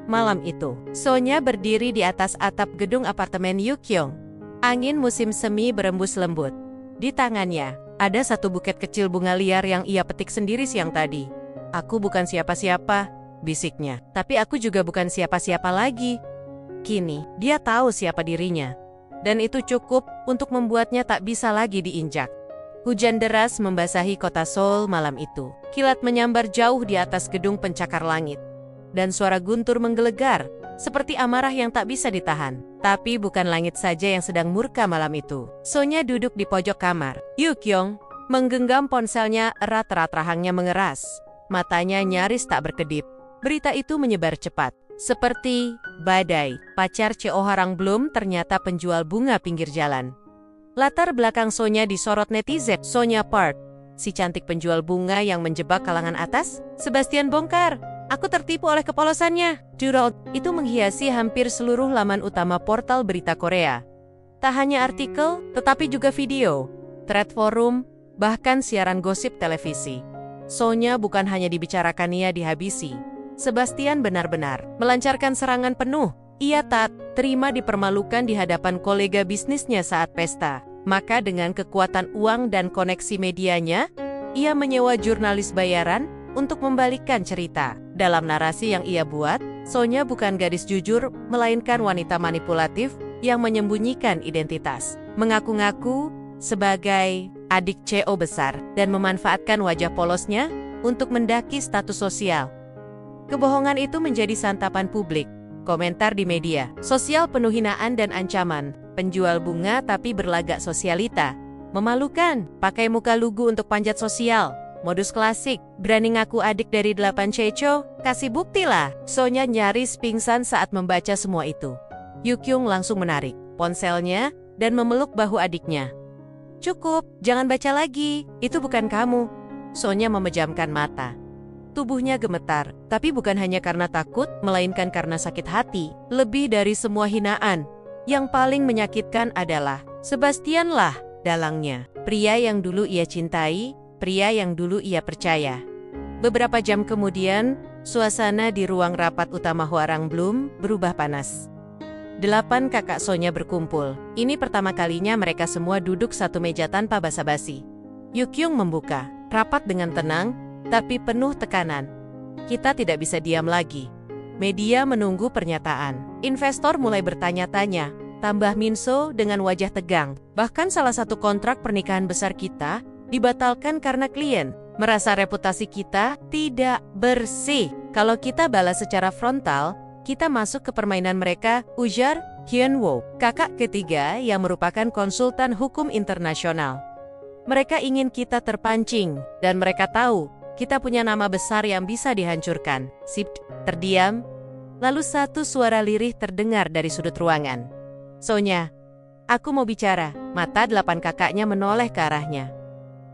Malam itu, Sonya berdiri di atas atap gedung apartemen Yu Kyung. Angin musim semi berembus lembut. Di tangannya, ada satu buket kecil bunga liar yang ia petik sendiri siang tadi. "Aku bukan siapa-siapa," bisiknya. "Tapi aku juga bukan siapa-siapa lagi." Kini, dia tahu siapa dirinya. Dan itu cukup untuk membuatnya tak bisa lagi diinjak. Hujan deras membasahi kota Seoul malam itu. Kilat menyambar jauh di atas gedung pencakar langit. Dan suara guntur menggelegar, seperti amarah yang tak bisa ditahan. Tapi bukan langit saja yang sedang murka malam itu. Sonya duduk di pojok kamar. Yu Kyung menggenggam ponselnya erat-erat, rahangnya mengeras. Matanya nyaris tak berkedip. Berita itu menyebar cepat. Seperti badai, pacar CEO Hwarong Bloom ternyata penjual bunga pinggir jalan. Latar belakang Sonya disorot netizen. Sonya Park, si cantik penjual bunga yang menjebak kalangan atas. Sebastian bongkar. "Aku tertipu oleh kepolosannya." Doodle itu menghiasi hampir seluruh laman utama portal berita Korea. Tak hanya artikel, tetapi juga video, thread forum, bahkan siaran gosip televisi. Sonya bukan hanya dibicarakannya dihabisi. Sebastian benar-benar melancarkan serangan penuh. Ia tak terima dipermalukan di hadapan kolega bisnisnya saat pesta. Maka dengan kekuatan uang dan koneksi medianya, ia menyewa jurnalis bayaran untuk membalikkan cerita. Dalam narasi yang ia buat, Sonya bukan gadis jujur, melainkan wanita manipulatif yang menyembunyikan identitas. Mengaku-ngaku sebagai adik CEO besar dan memanfaatkan wajah polosnya untuk mendaki status sosial. Kebohongan itu menjadi santapan publik. Komentar di media sosial penuh hinaan dan ancaman. Penjual bunga tapi berlagak sosialita. Memalukan, pakai muka lugu untuk panjat sosial. Modus klasik, berani ngaku adik dari 8 Checho, kasih bukti lah. Sonya nyaris pingsan saat membaca semua itu. Yukyung langsung menarik ponselnya dan memeluk bahu adiknya. Cukup, jangan baca lagi, itu bukan kamu. Sonya memejamkan mata. Tubuhnya gemetar, tapi bukan hanya karena takut, melainkan karena sakit hati. Lebih dari semua hinaan, yang paling menyakitkan adalah Sebastian lah dalangnya. Pria yang dulu ia cintai, pria yang dulu ia percaya. Beberapa jam kemudian, suasana di ruang rapat utama Hwarang Bloom berubah panas. 8 kakak Sonya berkumpul. Ini pertama kalinya mereka semua duduk satu meja tanpa basa-basi. Yukyung membuka rapat dengan tenang, tapi penuh tekanan. Kita tidak bisa diam lagi. Media menunggu pernyataan. Investor mulai bertanya-tanya, tambah Minso dengan wajah tegang. Bahkan salah satu kontrak pernikahan besar kita dibatalkan karena klien merasa reputasi kita tidak bersih. Kalau kita balas secara frontal, kita masuk ke permainan mereka, ujar Hyun-woo, kakak ketiga yang merupakan konsultan hukum internasional. Mereka ingin kita terpancing, dan mereka tahu kita punya nama besar yang bisa dihancurkan. Sip, terdiam. Lalu satu suara lirih terdengar dari sudut ruangan. Sonya, aku mau bicara. Mata 8 kakaknya menoleh ke arahnya.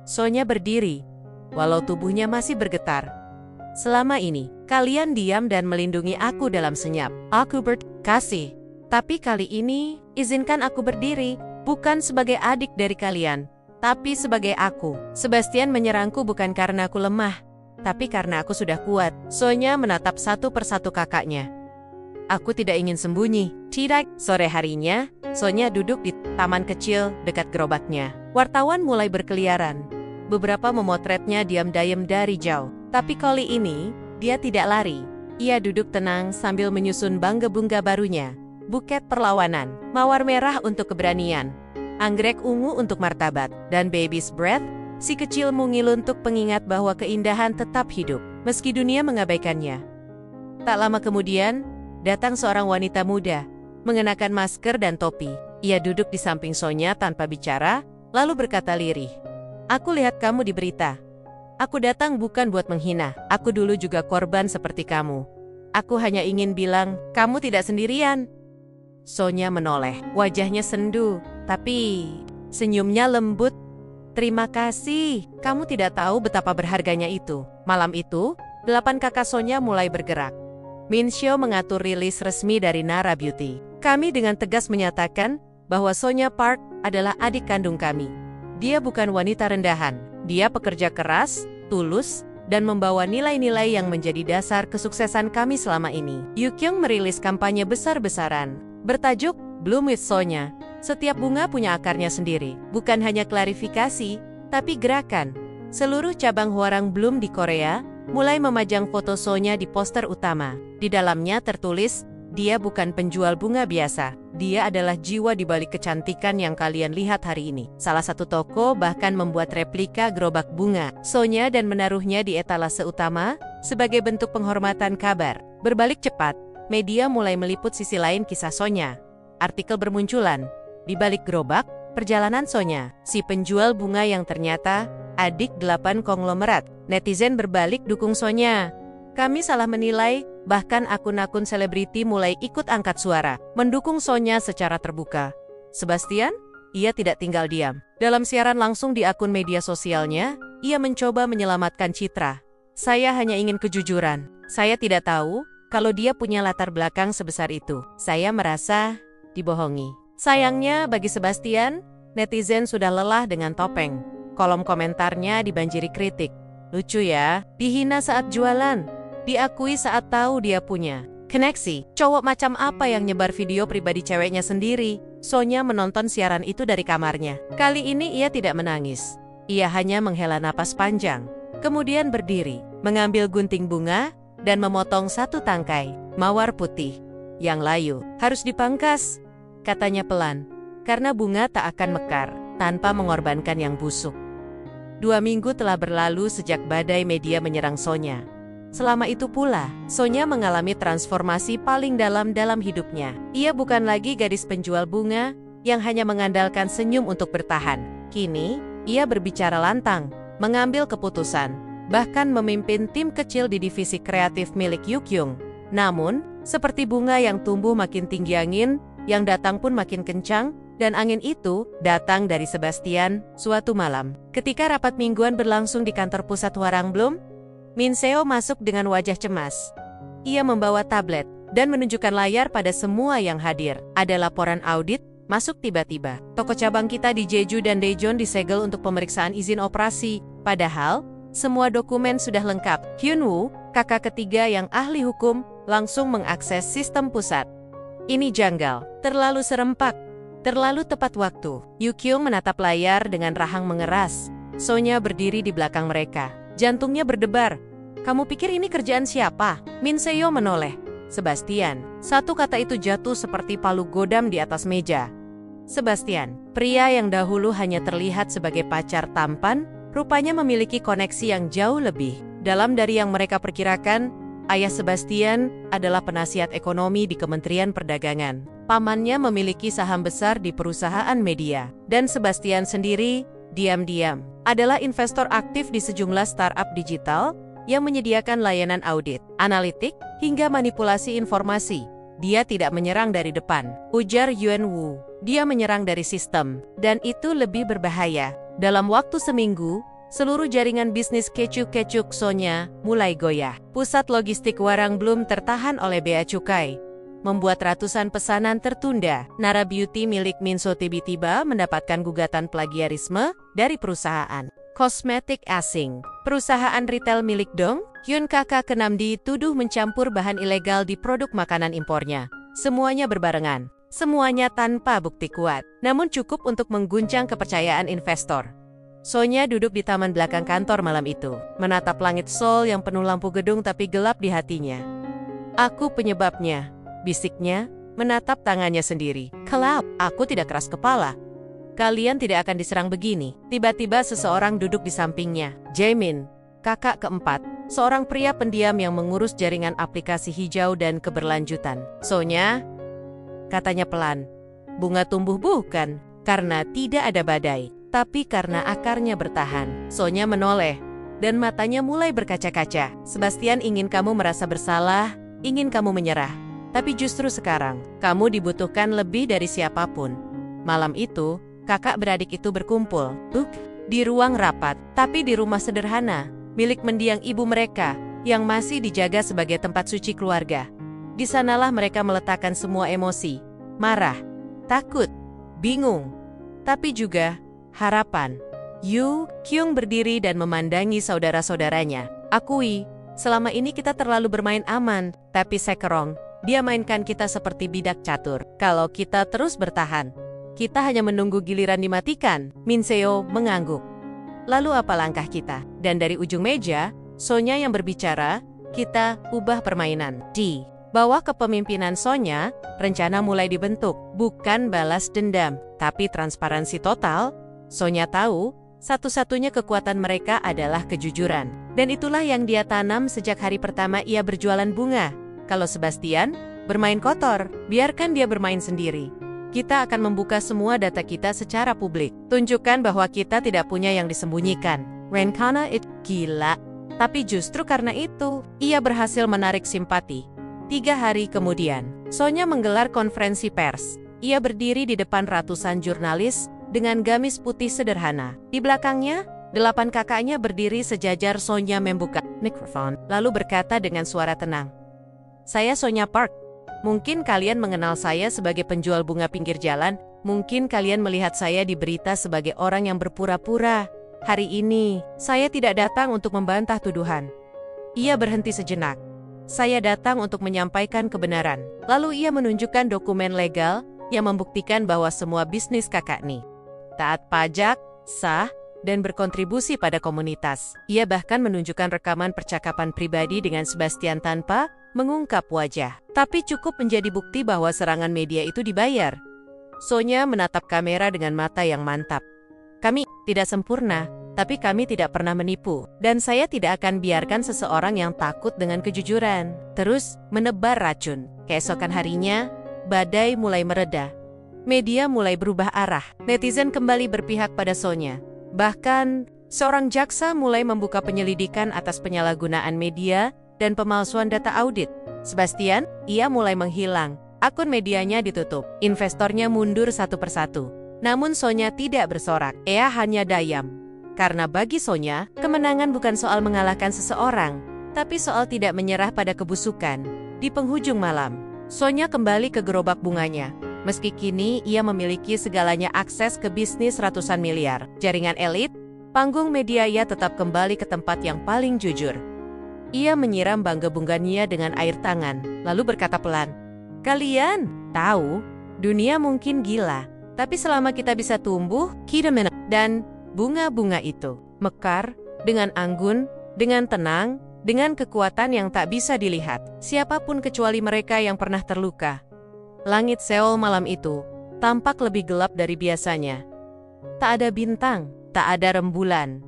Sonya berdiri, walau tubuhnya masih bergetar. Selama ini, kalian diam dan melindungi aku dalam senyap. Aku berkasih. Tapi kali ini, izinkan aku berdiri, bukan sebagai adik dari kalian, tapi sebagai aku. Sebastian menyerangku bukan karena aku lemah, tapi karena aku sudah kuat. Sonya menatap satu persatu kakaknya. Aku tidak ingin sembunyi. Tidak. Sore harinya, Sonya duduk di taman kecil dekat gerobaknya. Wartawan mulai berkeliaran. Beberapa memotretnya diam-diam dari jauh. Tapi kali ini, dia tidak lari. Ia duduk tenang sambil menyusun bunga barunya. Buket perlawanan, mawar merah untuk keberanian, anggrek ungu untuk martabat, dan baby's breath, si kecil mungil untuk pengingat bahwa keindahan tetap hidup, meski dunia mengabaikannya. Tak lama kemudian, datang seorang wanita muda, mengenakan masker dan topi. Ia duduk di samping Sonya tanpa bicara, lalu berkata lirih, "Aku lihat kamu di berita. Aku datang bukan buat menghina, aku dulu juga korban seperti kamu. Aku hanya ingin bilang, kamu tidak sendirian." Sonya menoleh, wajahnya sendu, tapi senyumnya lembut. "Terima kasih, kamu tidak tahu betapa berharganya itu." Malam itu, 8 kakak Sonya mulai bergerak. Min Seo mengatur rilis resmi dari Nara Beauty. Kami dengan tegas menyatakan bahwa Sonya Park adalah adik kandung kami. Dia bukan wanita rendahan, dia pekerja keras, tulus, dan membawa nilai-nilai yang menjadi dasar kesuksesan kami selama ini. Yukyung merilis kampanye besar-besaran bertajuk Bloom with Sonya. Setiap bunga punya akarnya sendiri, bukan hanya klarifikasi, tapi gerakan. Seluruh cabang Hwarang Bloom di Korea mulai memajang foto Sonya di poster utama. Di dalamnya tertulis, dia bukan penjual bunga biasa, dia adalah jiwa di balik kecantikan yang kalian lihat hari ini. Salah satu toko bahkan membuat replika gerobak bunga Sonya dan menaruhnya di etalase utama sebagai bentuk penghormatan kabar. Berbalik cepat, media mulai meliput sisi lain kisah Sonya. Artikel bermunculan. Di balik gerobak, perjalanan Sonya, si penjual bunga yang ternyata adik 8 konglomerat. Netizen berbalik dukung Sonya. Kami salah menilai, bahkan akun-akun selebriti mulai ikut angkat suara, mendukung Sonya secara terbuka. Sebastian? Ia tidak tinggal diam. Dalam siaran langsung di akun media sosialnya, ia mencoba menyelamatkan citra. "Saya hanya ingin kejujuran. Saya tidak tahu kalau dia punya latar belakang sebesar itu. Saya merasa dibohongi." Sayangnya bagi Sebastian, netizen sudah lelah dengan topeng. Kolom komentarnya dibanjiri kritik. "Lucu ya, dihina saat jualan, diakui saat tahu dia punya koneksi. Cowok macam apa yang nyebar video pribadi ceweknya sendiri?" Sonya menonton siaran itu dari kamarnya. Kali ini ia tidak menangis. Ia hanya menghela napas panjang. Kemudian berdiri, mengambil gunting bunga, dan memotong satu tangkai mawar putih yang layu. "Harus dipangkas," katanya pelan, "karena bunga tak akan mekar tanpa mengorbankan yang busuk." 2 minggu telah berlalu sejak badai media menyerang Sonya. Selama itu pula, Sonya mengalami transformasi paling dalam hidupnya. Ia bukan lagi gadis penjual bunga yang hanya mengandalkan senyum untuk bertahan. Kini, ia berbicara lantang, mengambil keputusan, bahkan memimpin tim kecil di divisi kreatif milik Yukyung. Namun, seperti bunga yang tumbuh makin tinggi angin, yang datang pun makin kencang, dan angin itu datang dari Sebastian suatu malam. Ketika rapat mingguan berlangsung di kantor pusat Hwarangbloom, Min Seo masuk dengan wajah cemas. Ia membawa tablet dan menunjukkan layar pada semua yang hadir. Ada laporan audit, masuk tiba-tiba. Toko cabang kita di Jeju dan Daejeon disegel untuk pemeriksaan izin operasi. Padahal, semua dokumen sudah lengkap. Hyunwoo, kakak ketiga yang ahli hukum, langsung mengakses sistem pusat. Ini janggal, terlalu serempak. Terlalu tepat waktu. Yukyung menatap layar dengan rahang mengeras. Sonya berdiri di belakang mereka. Jantungnya berdebar. Kamu pikir ini kerjaan siapa? Min Seo menoleh. Sebastian. Satu kata itu jatuh seperti palu godam di atas meja. Sebastian, pria yang dahulu hanya terlihat sebagai pacar tampan, rupanya memiliki koneksi yang jauh lebih dalam dari yang mereka perkirakan. Ayah Sebastian adalah penasihat ekonomi di Kementerian Perdagangan. Pamannya memiliki saham besar di perusahaan media. Dan Sebastian sendiri, diam-diam, adalah investor aktif di sejumlah startup digital yang menyediakan layanan audit, analitik, hingga manipulasi informasi. Dia tidak menyerang dari depan, ujar Yuanwoo. Dia menyerang dari sistem, dan itu lebih berbahaya. Dalam waktu seminggu, seluruh jaringan bisnis kecuk-kecuk Sonya mulai goyah. Pusat logistik Hwarangbloom tertahan oleh bea cukai, membuat ratusan pesanan tertunda. Nara Beauty milik Min Seo tiba-tiba mendapatkan gugatan plagiarisme dari perusahaan kosmetik asing. Perusahaan retail milik Dong Hyun kakak keenam dituduh mencampur bahan ilegal di produk makanan impornya. Semuanya berbarengan, semuanya tanpa bukti kuat, namun cukup untuk mengguncang kepercayaan investor. Sonya duduk di taman belakang kantor malam itu, menatap langit Seoul yang penuh lampu gedung tapi gelap di hatinya. Aku penyebabnya, bisiknya, menatap tangannya sendiri. Kelap, aku tidak keras kepala. Kalian tidak akan diserang begini. Tiba-tiba seseorang duduk di sampingnya. Jaemin, kakak keempat, seorang pria pendiam yang mengurus jaringan aplikasi hijau dan keberlanjutan. Sonya, katanya pelan, bunga tumbuh bukan karena tidak ada badai, tapi karena akarnya bertahan. Sonya menoleh, dan matanya mulai berkaca-kaca. Sebastian ingin kamu merasa bersalah, ingin kamu menyerah. Tapi justru sekarang, kamu dibutuhkan lebih dari siapapun. Malam itu, kakak beradik itu berkumpul, di ruang rapat, tapi di rumah sederhana, milik mendiang ibu mereka, yang masih dijaga sebagai tempat suci keluarga. Di sanalah mereka meletakkan semua emosi, marah, takut, bingung, tapi juga harapan. Yu Kyung berdiri dan memandangi saudara-saudaranya. Akui, selama ini kita terlalu bermain aman, tapi Sekerong, dia mainkan kita seperti bidak catur. Kalau kita terus bertahan, kita hanya menunggu giliran dimatikan. Min Seo mengangguk. Lalu apa langkah kita? Dan dari ujung meja, Sonya yang berbicara, kita ubah permainan. Di bawah kepemimpinan Sonya, rencana mulai dibentuk. Bukan balas dendam, tapi transparansi total. Sonya tahu, satu-satunya kekuatan mereka adalah kejujuran. Dan itulah yang dia tanam sejak hari pertama ia berjualan bunga. Kalau Sebastian bermain kotor, biarkan dia bermain sendiri. Kita akan membuka semua data kita secara publik. Tunjukkan bahwa kita tidak punya yang disembunyikan. Rencana itu gila. Tapi justru karena itu, ia berhasil menarik simpati. 3 hari kemudian, Sonya menggelar konferensi pers. Ia berdiri di depan ratusan jurnalis dengan gamis putih sederhana. Di belakangnya, 8 kakaknya berdiri sejajar. Sonya membuka mikrofon, lalu berkata dengan suara tenang. Saya Sonya Park. Mungkin kalian mengenal saya sebagai penjual bunga pinggir jalan. Mungkin kalian melihat saya di berita sebagai orang yang berpura-pura. Hari ini, saya tidak datang untuk membantah tuduhan. Ia berhenti sejenak. Saya datang untuk menyampaikan kebenaran. Lalu ia menunjukkan dokumen legal yang membuktikan bahwa semua bisnis kakak Ni taat pajak, sah, dan berkontribusi pada komunitas. Ia bahkan menunjukkan rekaman percakapan pribadi dengan Sebastian tanpa mengungkap wajah. Tapi cukup menjadi bukti bahwa serangan media itu dibayar. Sonya menatap kamera dengan mata yang mantap. Kami tidak sempurna, tapi kami tidak pernah menipu. Dan saya tidak akan biarkan seseorang yang takut dengan kejujuran terus menebar racun. Keesokan harinya, badai mulai mereda. Media mulai berubah arah. Netizen kembali berpihak pada Sonya. Bahkan, seorang jaksa mulai membuka penyelidikan atas penyalahgunaan media dan pemalsuan data audit. Sebastian, ia mulai menghilang. Akun medianya ditutup. Investornya mundur satu persatu. Namun Sonya tidak bersorak. Ia hanya diam. Karena bagi Sonya, kemenangan bukan soal mengalahkan seseorang, tapi soal tidak menyerah pada kebusukan. Di penghujung malam, Sonya kembali ke gerobak bunganya. Meski kini ia memiliki segalanya akses ke bisnis ratusan miliar, jaringan elit, panggung media, ia tetap kembali ke tempat yang paling jujur. Ia menyiram bangga bungganya dengan air tangan, lalu berkata pelan, "Kalian tahu, dunia mungkin gila, tapi selama kita bisa tumbuh, kita menang." Dan bunga-bunga itu mekar dengan anggun, dengan tenang, dengan kekuatan yang tak bisa dilihat siapapun kecuali mereka yang pernah terluka. Langit Seoul malam itu tampak lebih gelap dari biasanya. Tak ada bintang, tak ada rembulan.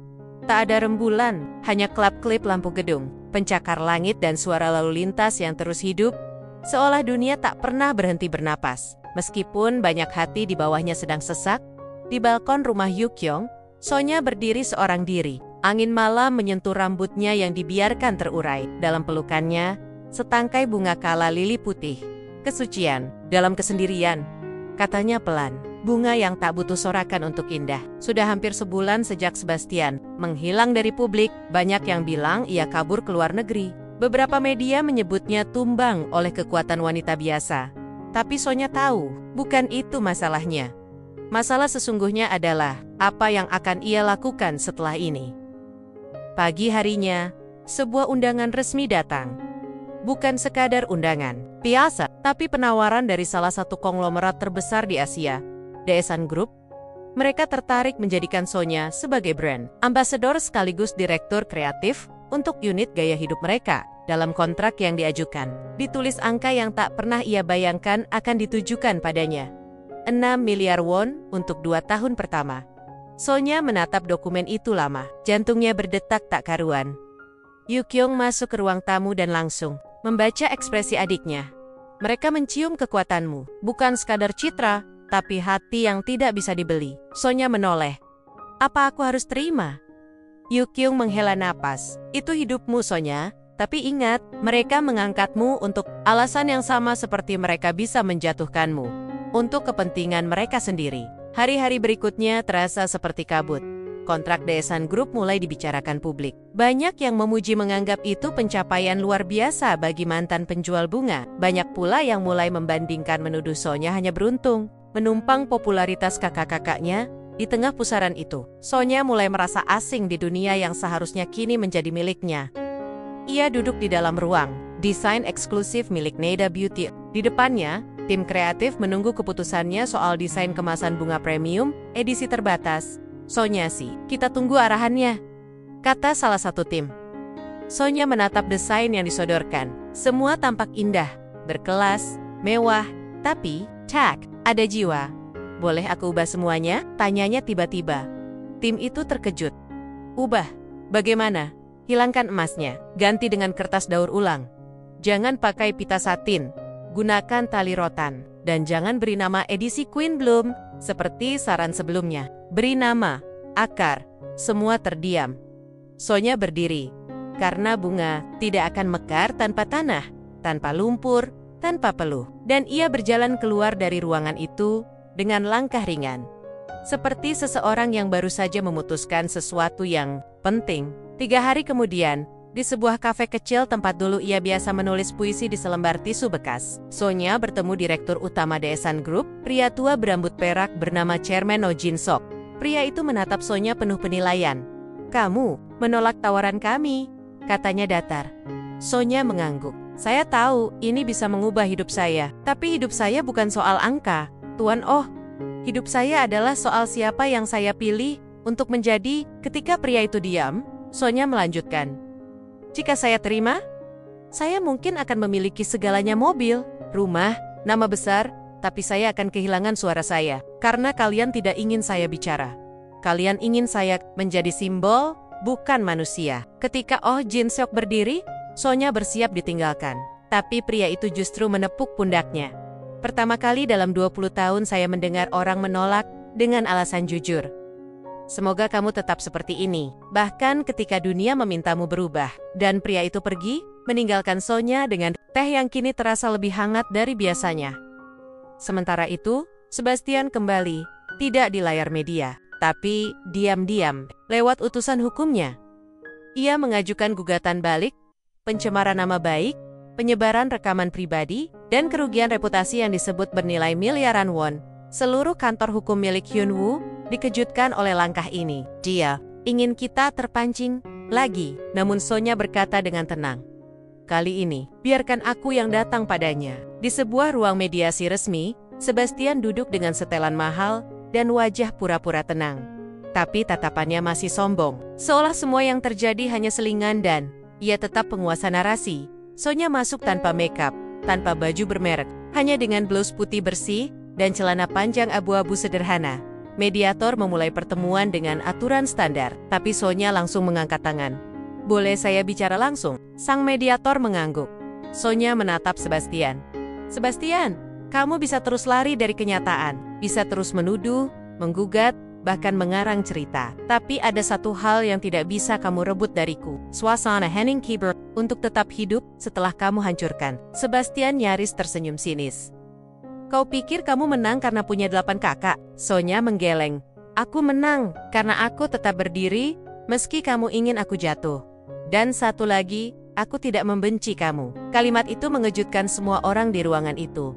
Tak ada rembulan, hanya kelap-kelip lampu gedung, pencakar langit dan suara lalu lintas yang terus hidup, seolah dunia tak pernah berhenti bernapas. Meskipun banyak hati di bawahnya sedang sesak, di balkon rumah Yukyong, Sonya berdiri seorang diri. Angin malam menyentuh rambutnya yang dibiarkan terurai. Dalam pelukannya, setangkai bunga kala lili putih. Kesucian, dalam kesendirian. Katanya pelan, bunga yang tak butuh sorakan untuk indah. Sudah hampir sebulan sejak Sebastian menghilang dari publik, banyak yang bilang ia kabur ke luar negeri. Beberapa media menyebutnya tumbang oleh kekuatan wanita biasa. Tapi Sonya tahu, bukan itu masalahnya. Masalah sesungguhnya adalah apa yang akan ia lakukan setelah ini. Pagi harinya, sebuah undangan resmi datang. Bukan sekadar undangan biasa, tapi penawaran dari salah satu konglomerat terbesar di Asia, Daesan Group. Mereka tertarik menjadikan Sonya sebagai brand ambasador sekaligus direktur kreatif untuk unit gaya hidup mereka. Dalam kontrak yang diajukan, ditulis angka yang tak pernah ia bayangkan akan ditujukan padanya. 6 miliar won untuk 2 tahun pertama. Sonya menatap dokumen itu lama, jantungnya berdetak tak karuan. Yukyong masuk ke ruang tamu dan langsung membaca ekspresi adiknya. Mereka mencium kekuatanmu, bukan sekadar citra, tapi hati yang tidak bisa dibeli. Sonya menoleh. Apa aku harus terima? Yukyong menghela napas. Itu hidupmu, Sonya. Tapi ingat, mereka mengangkatmu untuk alasan yang sama seperti mereka bisa menjatuhkanmu. Untuk kepentingan mereka sendiri. Hari-hari berikutnya terasa seperti kabut. Kontrak Daesan Group mulai dibicarakan publik. Banyak yang memuji menganggap itu pencapaian luar biasa bagi mantan penjual bunga. Banyak pula yang mulai membandingkan menuduh Sonya hanya beruntung menumpang popularitas kakak-kakaknya. Di tengah pusaran itu, Sonya mulai merasa asing di dunia yang seharusnya kini menjadi miliknya. Ia duduk di dalam ruang desain eksklusif milik Neda Beauty. Di depannya, tim kreatif menunggu keputusannya soal desain kemasan bunga premium edisi terbatas. Sonya sih, kita tunggu arahannya, kata salah satu tim. Sonya menatap desain yang disodorkan. Semua tampak indah, berkelas, mewah, tapi, ada jiwa. Boleh aku ubah semuanya? Tanyanya tiba-tiba. Tim itu terkejut. Ubah? Bagaimana? Hilangkan emasnya, ganti dengan kertas daur ulang. Jangan pakai pita satin, gunakan tali rotan, dan jangan beri nama edisi Queen Bloom, seperti saran sebelumnya. Beri nama, akar, semua terdiam. Sonya berdiri, karena bunga tidak akan mekar tanpa tanah, tanpa lumpur, tanpa peluh. Dan ia berjalan keluar dari ruangan itu dengan langkah ringan. Seperti seseorang yang baru saja memutuskan sesuatu yang penting. 3 hari kemudian, di sebuah kafe kecil tempat dulu ia biasa menulis puisi di selembar tisu bekas, Sonya bertemu Direktur Utama Daesan Group, pria tua berambut perak bernama Chairman Oh Jin Sok. Pria itu menatap Sonya penuh penilaian. "Kamu menolak tawaran kami," katanya datar. Sonya mengangguk. "Saya tahu ini bisa mengubah hidup saya, tapi hidup saya bukan soal angka, Tuan Oh. Hidup saya adalah soal siapa yang saya pilih untuk menjadi." Ketika pria itu diam, Sonya melanjutkan. "Jika saya terima, saya mungkin akan memiliki segalanya, mobil, rumah, nama besar, tapi saya akan kehilangan suara saya, karena kalian tidak ingin saya bicara. Kalian ingin saya menjadi simbol, bukan manusia. Ketika Oh Jin Seok berdiri, Sonya bersiap ditinggalkan. Tapi pria itu justru menepuk pundaknya. Pertama kali dalam 20 tahun saya mendengar orang menolak dengan alasan jujur. Semoga kamu tetap seperti ini, bahkan ketika dunia memintamu berubah. Dan pria itu pergi, meninggalkan Sonya dengan teh yang kini terasa lebih hangat dari biasanya. Sementara itu, Sebastian kembali, tidak di layar media, tapi diam-diam, lewat utusan hukumnya. Ia mengajukan gugatan balik, pencemaran nama baik, penyebaran rekaman pribadi, dan kerugian reputasi yang disebut bernilai miliaran won. Seluruh kantor hukum milik Hyunwoo dikejutkan oleh langkah ini. Dia ingin kita terpancing lagi, namun Sonya berkata dengan tenang. Kali ini, biarkan aku yang datang padanya. Di sebuah ruang mediasi resmi, Sebastian duduk dengan setelan mahal dan wajah pura-pura tenang. Tapi tatapannya masih sombong, seolah semua yang terjadi hanya selingan dan ia tetap penguasa narasi. Sonya masuk tanpa makeup, tanpa baju bermerek, hanya dengan blus putih bersih dan celana panjang abu-abu sederhana. Mediator memulai pertemuan dengan aturan standar, tapi Sonya langsung mengangkat tangan. Boleh saya bicara langsung? Sang mediator mengangguk. Sonya menatap Sebastian. Sebastian, kamu bisa terus lari dari kenyataan, bisa terus menuduh, menggugat, bahkan mengarang cerita. Tapi ada satu hal yang tidak bisa kamu rebut dariku. Suasana Henning Kiber untuk tetap hidup setelah kamu hancurkan. Sebastian nyaris tersenyum sinis. Kau pikir kamu menang karena punya 8 kakak? Sonya menggeleng. Aku menang karena aku tetap berdiri meski kamu ingin aku jatuh. Dan satu lagi, aku tidak membenci kamu. Kalimat itu mengejutkan semua orang di ruangan itu.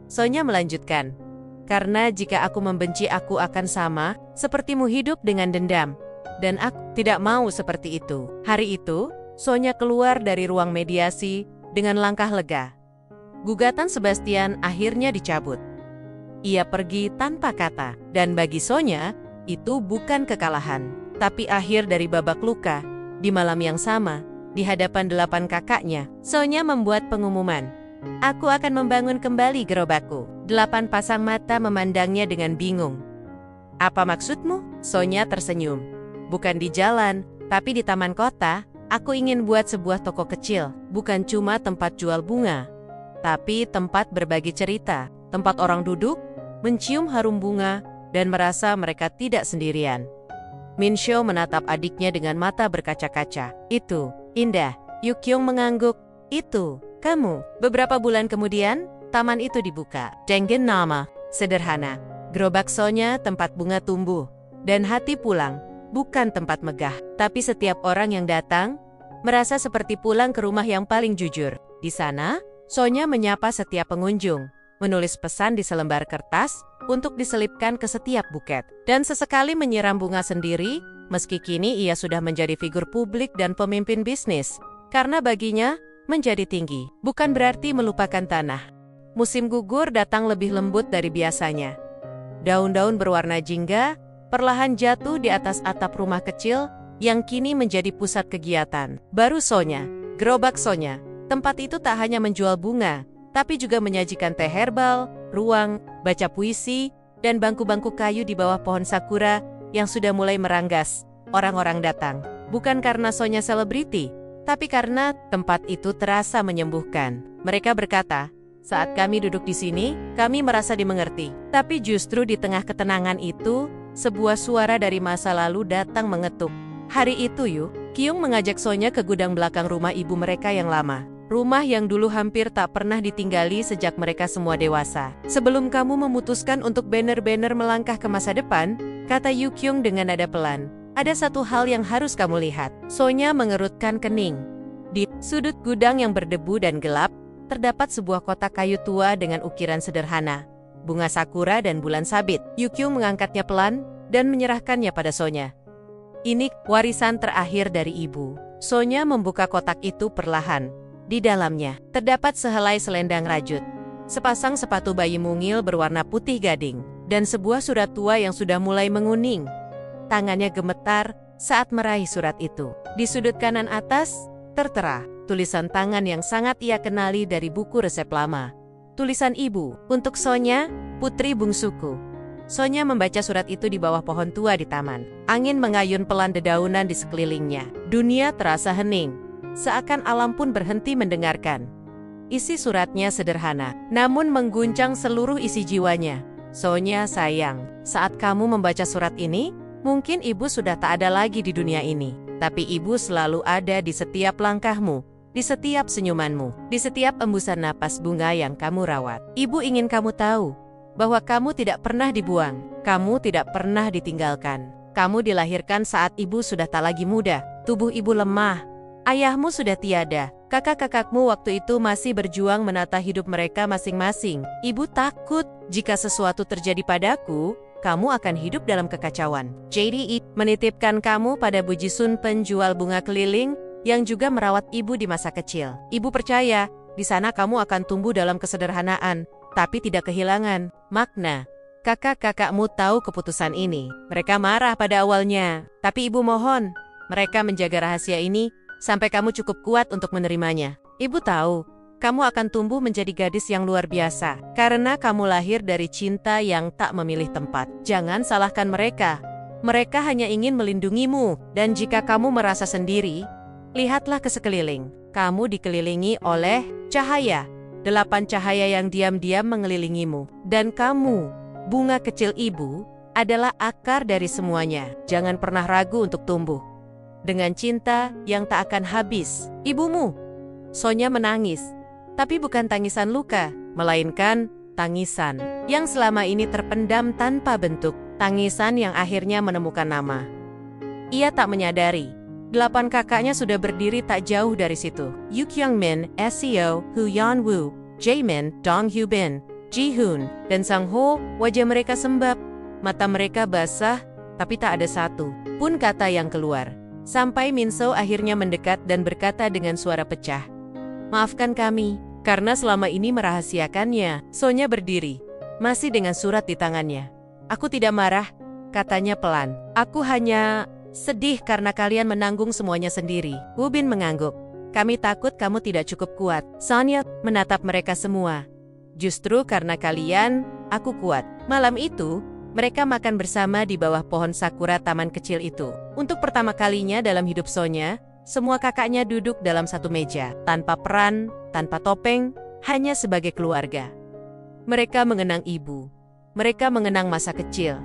Sonya melanjutkan. Karena jika aku membenci aku akan sama, sepertimu hidup dengan dendam. Dan aku tidak mau seperti itu. Hari itu, Sonya keluar dari ruang mediasi dengan langkah lega. Gugatan Sebastian akhirnya dicabut. Ia pergi tanpa kata, dan bagi Sonya, itu bukan kekalahan, tapi akhir dari babak luka. Di malam yang sama, di hadapan 8 kakaknya, Sonya membuat pengumuman. Aku akan membangun kembali gerobakku. 8 pasang mata memandangnya dengan bingung. Apa maksudmu? Sonya tersenyum. Bukan di jalan, tapi di taman kota. Aku ingin buat sebuah toko kecil, bukan cuma tempat jual bunga, tapi tempat berbagi cerita, tempat orang duduk, mencium harum bunga, dan merasa mereka tidak sendirian. Min Seo menatap adiknya dengan mata berkaca-kaca. Itu, indah. Yu Kyung mengangguk. Itu, kamu. Beberapa bulan kemudian, taman itu dibuka. Dengen nama, sederhana. Gerobak Sonya tempat bunga tumbuh. Dan hati pulang, bukan tempat megah. Tapi setiap orang yang datang, merasa seperti pulang ke rumah yang paling jujur. Di sana, Sonya menyapa setiap pengunjung, menulis pesan di selembar kertas untuk diselipkan ke setiap buket, dan sesekali menyiram bunga sendiri, meski kini ia sudah menjadi figur publik dan pemimpin bisnis. Karena baginya, menjadi tinggi bukan berarti melupakan tanah. Musim gugur datang lebih lembut dari biasanya. Daun-daun berwarna jingga perlahan jatuh di atas atap rumah kecil yang kini menjadi pusat kegiatan. Baru Sonya, gerobak Sonya. Tempat itu tak hanya menjual bunga, tapi juga menyajikan teh herbal, ruang, baca puisi, dan bangku-bangku kayu di bawah pohon sakura yang sudah mulai meranggas. Orang-orang datang, bukan karena Sonya selebriti, tapi karena tempat itu terasa menyembuhkan. Mereka berkata, saat kami duduk di sini, kami merasa dimengerti. Tapi justru di tengah ketenangan itu, sebuah suara dari masa lalu datang mengetuk. Hari itu Yu Kyung mengajak Sonya ke gudang belakang rumah ibu mereka yang lama. Rumah yang dulu hampir tak pernah ditinggali sejak mereka semua dewasa. Sebelum kamu memutuskan untuk benar-benar melangkah ke masa depan, kata Yu Kyung dengan nada pelan, ada satu hal yang harus kamu lihat. Sonya mengerutkan kening. Di sudut gudang yang berdebu dan gelap, terdapat sebuah kotak kayu tua dengan ukiran sederhana, bunga sakura dan bulan sabit. Yu Kyung mengangkatnya pelan dan menyerahkannya pada Sonya. Ini warisan terakhir dari ibu. Sonya membuka kotak itu perlahan. Di dalamnya, terdapat sehelai selendang rajut, sepasang sepatu bayi mungil berwarna putih gading, dan sebuah surat tua yang sudah mulai menguning. Tangannya gemetar saat meraih surat itu. Di sudut kanan atas, tertera tulisan tangan yang sangat ia kenali dari buku resep lama. Tulisan ibu, untuk Sonya, putri bungsuku. Sonya membaca surat itu di bawah pohon tua di taman. Angin mengayun pelan dedaunan di sekelilingnya. Dunia terasa hening, seakan alam pun berhenti mendengarkan. Isi suratnya sederhana, namun mengguncang seluruh isi jiwanya. Sonya sayang, saat kamu membaca surat ini, mungkin ibu sudah tak ada lagi di dunia ini. Tapi ibu selalu ada di setiap langkahmu, di setiap senyumanmu, di setiap embusan napas bunga yang kamu rawat. Ibu ingin kamu tahu bahwa kamu tidak pernah dibuang, kamu tidak pernah ditinggalkan. Kamu dilahirkan saat ibu sudah tak lagi muda, tubuh ibu lemah, ayahmu sudah tiada, kakak-kakakmu waktu itu masih berjuang menata hidup mereka masing-masing. Ibu takut jika sesuatu terjadi padaku, kamu akan hidup dalam kekacauan. JDE menitipkan kamu pada Bu Jisun, penjual bunga keliling, yang juga merawat ibu di masa kecil. Ibu percaya, di sana kamu akan tumbuh dalam kesederhanaan, tapi tidak kehilangan makna. Kakak-kakakmu tahu keputusan ini. Mereka marah pada awalnya, tapi ibu mohon, mereka menjaga rahasia ini sampai kamu cukup kuat untuk menerimanya. Ibu tahu, kamu akan tumbuh menjadi gadis yang luar biasa, karena kamu lahir dari cinta yang tak memilih tempat. Jangan salahkan mereka. Mereka hanya ingin melindungimu, dan jika kamu merasa sendiri, lihatlah ke sekeliling. Kamu dikelilingi oleh cahaya. 8 cahaya yang diam-diam mengelilingimu. Dan kamu, bunga kecil ibu, adalah akar dari semuanya. Jangan pernah ragu untuk tumbuh. Dengan cinta yang tak akan habis. Ibumu. Sonya menangis. Tapi bukan tangisan luka, melainkan tangisan yang selama ini terpendam tanpa bentuk. Tangisan yang akhirnya menemukan nama. Ia tak menyadari. 8 kakaknya sudah berdiri tak jauh dari situ. Yu Kyung-min, SEO, Hu Yeon-woo, Jaemin, Dong Hyubin, Ji-hoon, dan Sang-ho. Wajah mereka sembab, mata mereka basah, tapi tak ada satu pun kata yang keluar. Sampai Min-so akhirnya mendekat dan berkata dengan suara pecah, "Maafkan kami, karena selama ini merahasiakannya." Sonya berdiri, masih dengan surat di tangannya. "Aku tidak marah," katanya pelan. "Aku hanya sedih karena kalian menanggung semuanya sendiri." Woo Bin mengangguk. "Kami takut kamu tidak cukup kuat." Sonya menatap mereka semua. "Justru karena kalian, aku kuat." Malam itu, mereka makan bersama di bawah pohon sakura taman kecil itu. Untuk pertama kalinya dalam hidup Sonya, semua kakaknya duduk dalam satu meja, tanpa peran, tanpa topeng, hanya sebagai keluarga. Mereka mengenang ibu. Mereka mengenang masa kecil.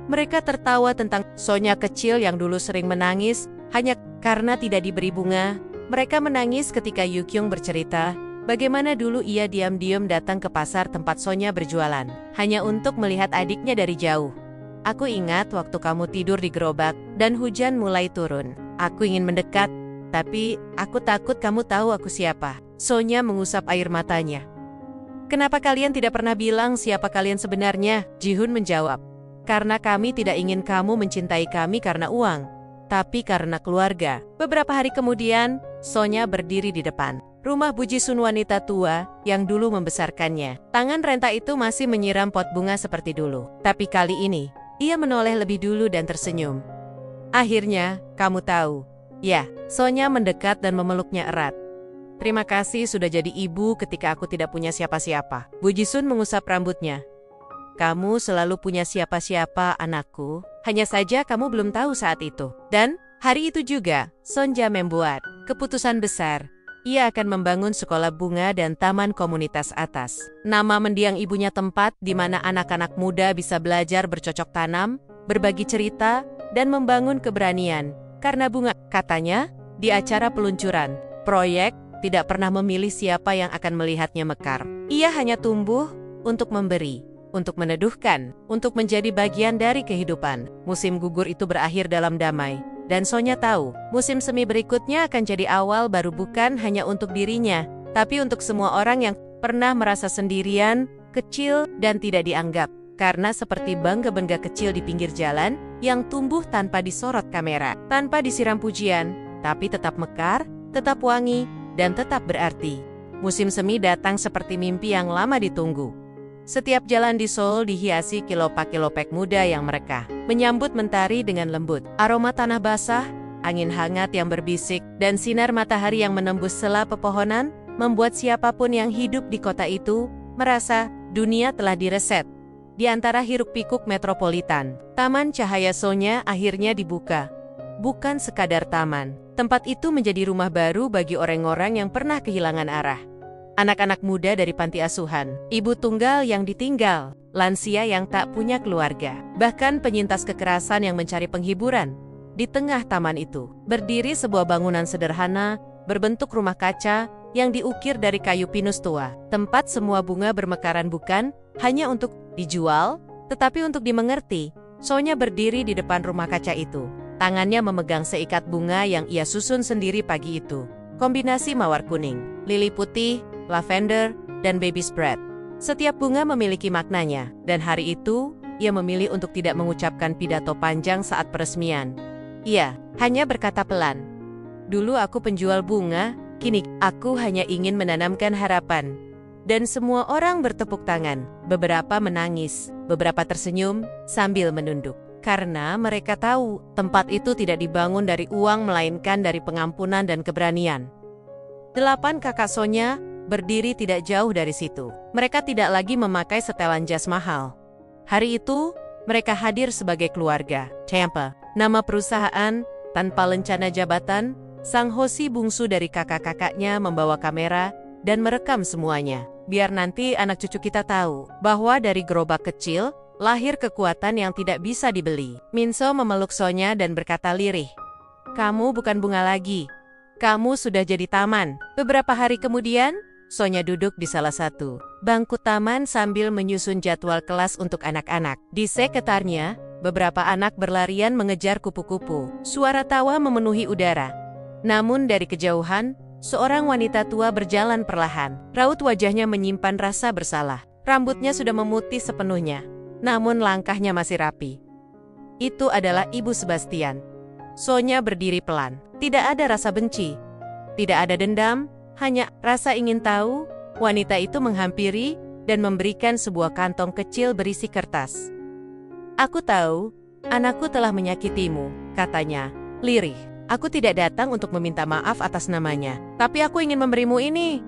Mereka tertawa tentang Sonya kecil yang dulu sering menangis hanya karena tidak diberi bunga. Mereka menangis ketika Yu Kyung bercerita bagaimana dulu ia diam-diam datang ke pasar tempat Sonya berjualan, hanya untuk melihat adiknya dari jauh. "Aku ingat waktu kamu tidur di gerobak dan hujan mulai turun. Aku ingin mendekat, tapi aku takut kamu tahu aku siapa." Sonya mengusap air matanya. "Kenapa kalian tidak pernah bilang siapa kalian sebenarnya?" Ji-hoon menjawab. "Karena kami tidak ingin kamu mencintai kami karena uang, tapi karena keluarga." Beberapa hari kemudian, Sonya berdiri di depan rumah Bu Jisun, wanita tua yang dulu membesarkannya. Tangan renta itu masih menyiram pot bunga seperti dulu. Tapi kali ini, ia menoleh lebih dulu dan tersenyum. "Akhirnya, kamu tahu." "Ya." Sonya mendekat dan memeluknya erat. "Terima kasih sudah jadi ibu ketika aku tidak punya siapa-siapa." Bu Jisun mengusap rambutnya. "Kamu selalu punya siapa-siapa, anakku. Hanya saja kamu belum tahu saat itu." Dan hari itu juga, Sonja membuat keputusan besar. Ia akan membangun sekolah bunga dan taman komunitas atas. Nama mendiang ibunya tempat di mana anak-anak muda bisa belajar bercocok tanam, berbagi cerita, dan membangun keberanian. Karena bunga, katanya, di acara peluncuran proyek, tidak pernah memilih siapa yang akan melihatnya mekar. Ia hanya tumbuh untuk memberi, untuk meneduhkan, untuk menjadi bagian dari kehidupan. Musim gugur itu berakhir dalam damai. Dan Sonya tahu, musim semi berikutnya akan jadi awal baru, bukan hanya untuk dirinya, tapi untuk semua orang yang pernah merasa sendirian, kecil, dan tidak dianggap. Karena seperti bangga-bangga kecil di pinggir jalan, yang tumbuh tanpa disorot kamera, tanpa disiram pujian, tapi tetap mekar, tetap wangi, dan tetap berarti. Musim semi datang seperti mimpi yang lama ditunggu. Setiap jalan di Seoul dihiasi kilopak-kilopek muda yang mereka menyambut mentari dengan lembut. Aroma tanah basah, angin hangat yang berbisik, dan sinar matahari yang menembus sela pepohonan membuat siapapun yang hidup di kota itu merasa dunia telah direset. Di antara hiruk-pikuk metropolitan, Taman Cahaya Sonya akhirnya dibuka. Bukan sekadar taman, tempat itu menjadi rumah baru bagi orang-orang yang pernah kehilangan arah. Anak-anak muda dari panti asuhan, ibu tunggal yang ditinggal, lansia yang tak punya keluarga, bahkan penyintas kekerasan yang mencari penghiburan. Di tengah taman itu, berdiri sebuah bangunan sederhana, berbentuk rumah kaca, yang diukir dari kayu pinus tua. Tempat semua bunga bermekaran bukan hanya untuk dijual, tetapi untuk dimengerti. Sonya berdiri di depan rumah kaca itu. Tangannya memegang seikat bunga yang ia susun sendiri pagi itu. Kombinasi mawar kuning, lili putih, lavender, dan baby spread. Setiap bunga memiliki maknanya, dan hari itu, ia memilih untuk tidak mengucapkan pidato panjang saat peresmian. Ia hanya berkata pelan, "Dulu aku penjual bunga, kini aku hanya ingin menanamkan harapan." Dan semua orang bertepuk tangan, beberapa menangis, beberapa tersenyum sambil menunduk. Karena mereka tahu tempat itu tidak dibangun dari uang melainkan dari pengampunan dan keberanian. 8 kakak Sonya berdiri tidak jauh dari situ. Mereka tidak lagi memakai setelan jas mahal. Hari itu, mereka hadir sebagai keluarga. Tampa, nama perusahaan, tanpa lencana jabatan, sang Hoshi bungsu dari kakak-kakaknya membawa kamera dan merekam semuanya. Biar nanti anak cucu kita tahu bahwa dari gerobak kecil, lahir kekuatan yang tidak bisa dibeli. Minso memeluk Sonya dan berkata lirih, "Kamu bukan bunga lagi. Kamu sudah jadi taman." Beberapa hari kemudian, Sonya duduk di salah satu bangku taman sambil menyusun jadwal kelas untuk anak-anak. Di sekitarnya, beberapa anak berlarian mengejar kupu-kupu. Suara tawa memenuhi udara. Namun dari kejauhan, seorang wanita tua berjalan perlahan. Raut wajahnya menyimpan rasa bersalah. Rambutnya sudah memutih sepenuhnya, namun langkahnya masih rapi. Itu adalah Ibu Sebastian. Sonya berdiri pelan. Tidak ada rasa benci. Tidak ada dendam, hanya rasa ingin tahu. Wanita itu menghampiri dan memberikan sebuah kantong kecil berisi kertas. "Aku tahu, anakku telah menyakitimu," katanya, lirih. "Aku tidak datang untuk meminta maaf atas namanya, tapi aku ingin memberimu ini."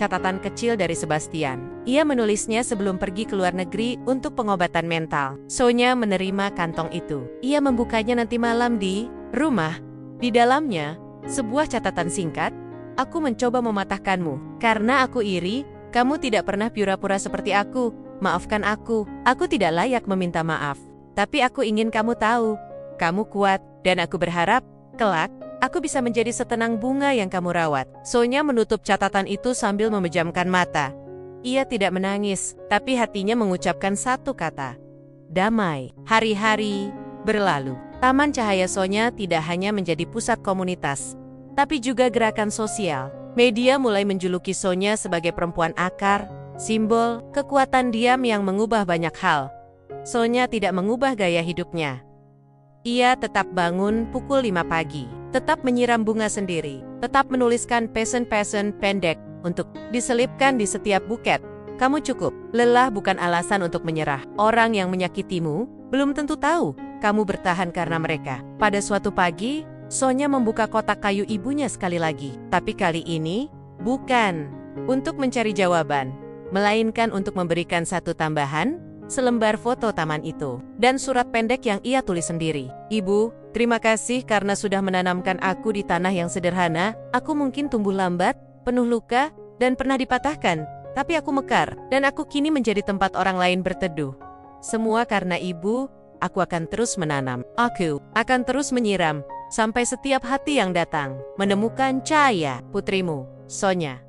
Catatan kecil dari Sebastian. Ia menulisnya sebelum pergi ke luar negeri untuk pengobatan mental. Sonya menerima kantong itu. Ia membukanya nanti malam di rumah. Di dalamnya, sebuah catatan singkat. "Aku mencoba mematahkanmu. Karena aku iri, kamu tidak pernah pura-pura seperti aku. Maafkan aku. Aku tidak layak meminta maaf. Tapi aku ingin kamu tahu, kamu kuat, dan aku berharap kelak, aku bisa menjadi setenang bunga yang kamu rawat." Sonya menutup catatan itu sambil memejamkan mata. Ia tidak menangis, tapi hatinya mengucapkan satu kata. Damai. Hari-hari berlalu. Taman Cahaya Sonya tidak hanya menjadi pusat komunitas, tapi juga gerakan sosial. Media mulai menjuluki Sonya sebagai perempuan akar, simbol kekuatan diam yang mengubah banyak hal. Sonya tidak mengubah gaya hidupnya. Ia tetap bangun pukul 5 pagi, tetap menyiram bunga sendiri, tetap menuliskan pesan-pesan pendek untuk diselipkan di setiap buket. Kamu cukup. Lelah bukan alasan untuk menyerah. Orang yang menyakitimu belum tentu tahu kamu bertahan karena mereka. Pada suatu pagi, Sonya membuka kotak kayu ibunya sekali lagi. Tapi kali ini, bukan untuk mencari jawaban, melainkan untuk memberikan satu tambahan, selembar foto taman itu, dan surat pendek yang ia tulis sendiri. "Ibu, terima kasih karena sudah menanamkan aku di tanah yang sederhana. Aku mungkin tumbuh lambat, penuh luka, dan pernah dipatahkan. Tapi aku mekar, dan aku kini menjadi tempat orang lain berteduh. Semua karena ibu, aku akan terus menanam. Aku akan terus menyiram, sampai setiap hati yang datang menemukan cahaya." Putrimu, Sonya.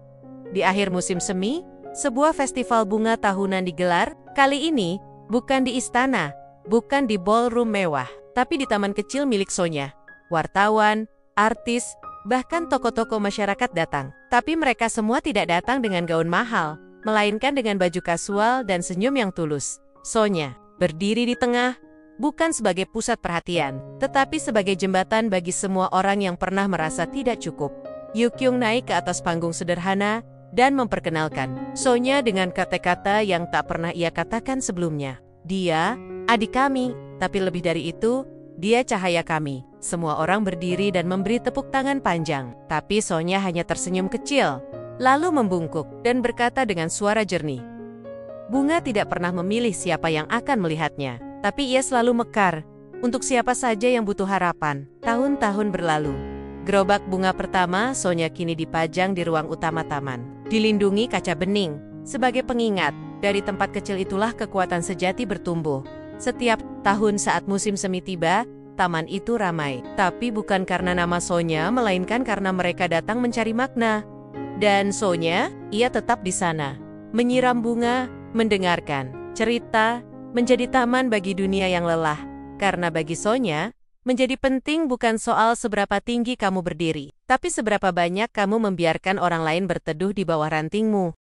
Di akhir musim semi, sebuah festival bunga tahunan digelar. Kali ini, bukan di istana, bukan di ballroom mewah, tapi di taman kecil milik Sonya. Wartawan, artis, bahkan tokoh-tokoh masyarakat datang. Tapi mereka semua tidak datang dengan gaun mahal, melainkan dengan baju kasual dan senyum yang tulus. Sonya berdiri di tengah, bukan sebagai pusat perhatian, tetapi sebagai jembatan bagi semua orang yang pernah merasa tidak cukup. Yukyung naik ke atas panggung sederhana dan memperkenalkan Sonya dengan kata-kata yang tak pernah ia katakan sebelumnya. "Dia, adik kami, tapi lebih dari itu, dia cahaya kami." Semua orang berdiri dan memberi tepuk tangan panjang, tapi Sonya hanya tersenyum kecil, lalu membungkuk dan berkata dengan suara jernih, Bunga tidak pernah memilih siapa yang akan melihatnya, tapi ia selalu mekar untuk siapa saja yang butuh harapan. Tahun-tahun berlalu. Gerobak bunga pertama Sonya kini dipajang di ruang utama taman, dilindungi kaca bening sebagai pengingat. Dari tempat kecil itulah kekuatan sejati bertumbuh. Setiap tahun saat musim semi tiba, taman itu ramai, tapi bukan karena nama Sonya, melainkan karena mereka datang mencari makna. Dan Sonya, ia tetap di sana, menyiram bunga, mendengarkan cerita, menjadi taman bagi dunia yang lelah. Karena bagi Sonya, menjadi penting bukan soal seberapa tinggi kamu berdiri, tapi seberapa banyak kamu membiarkan orang lain berteduh di bawah rantingmu.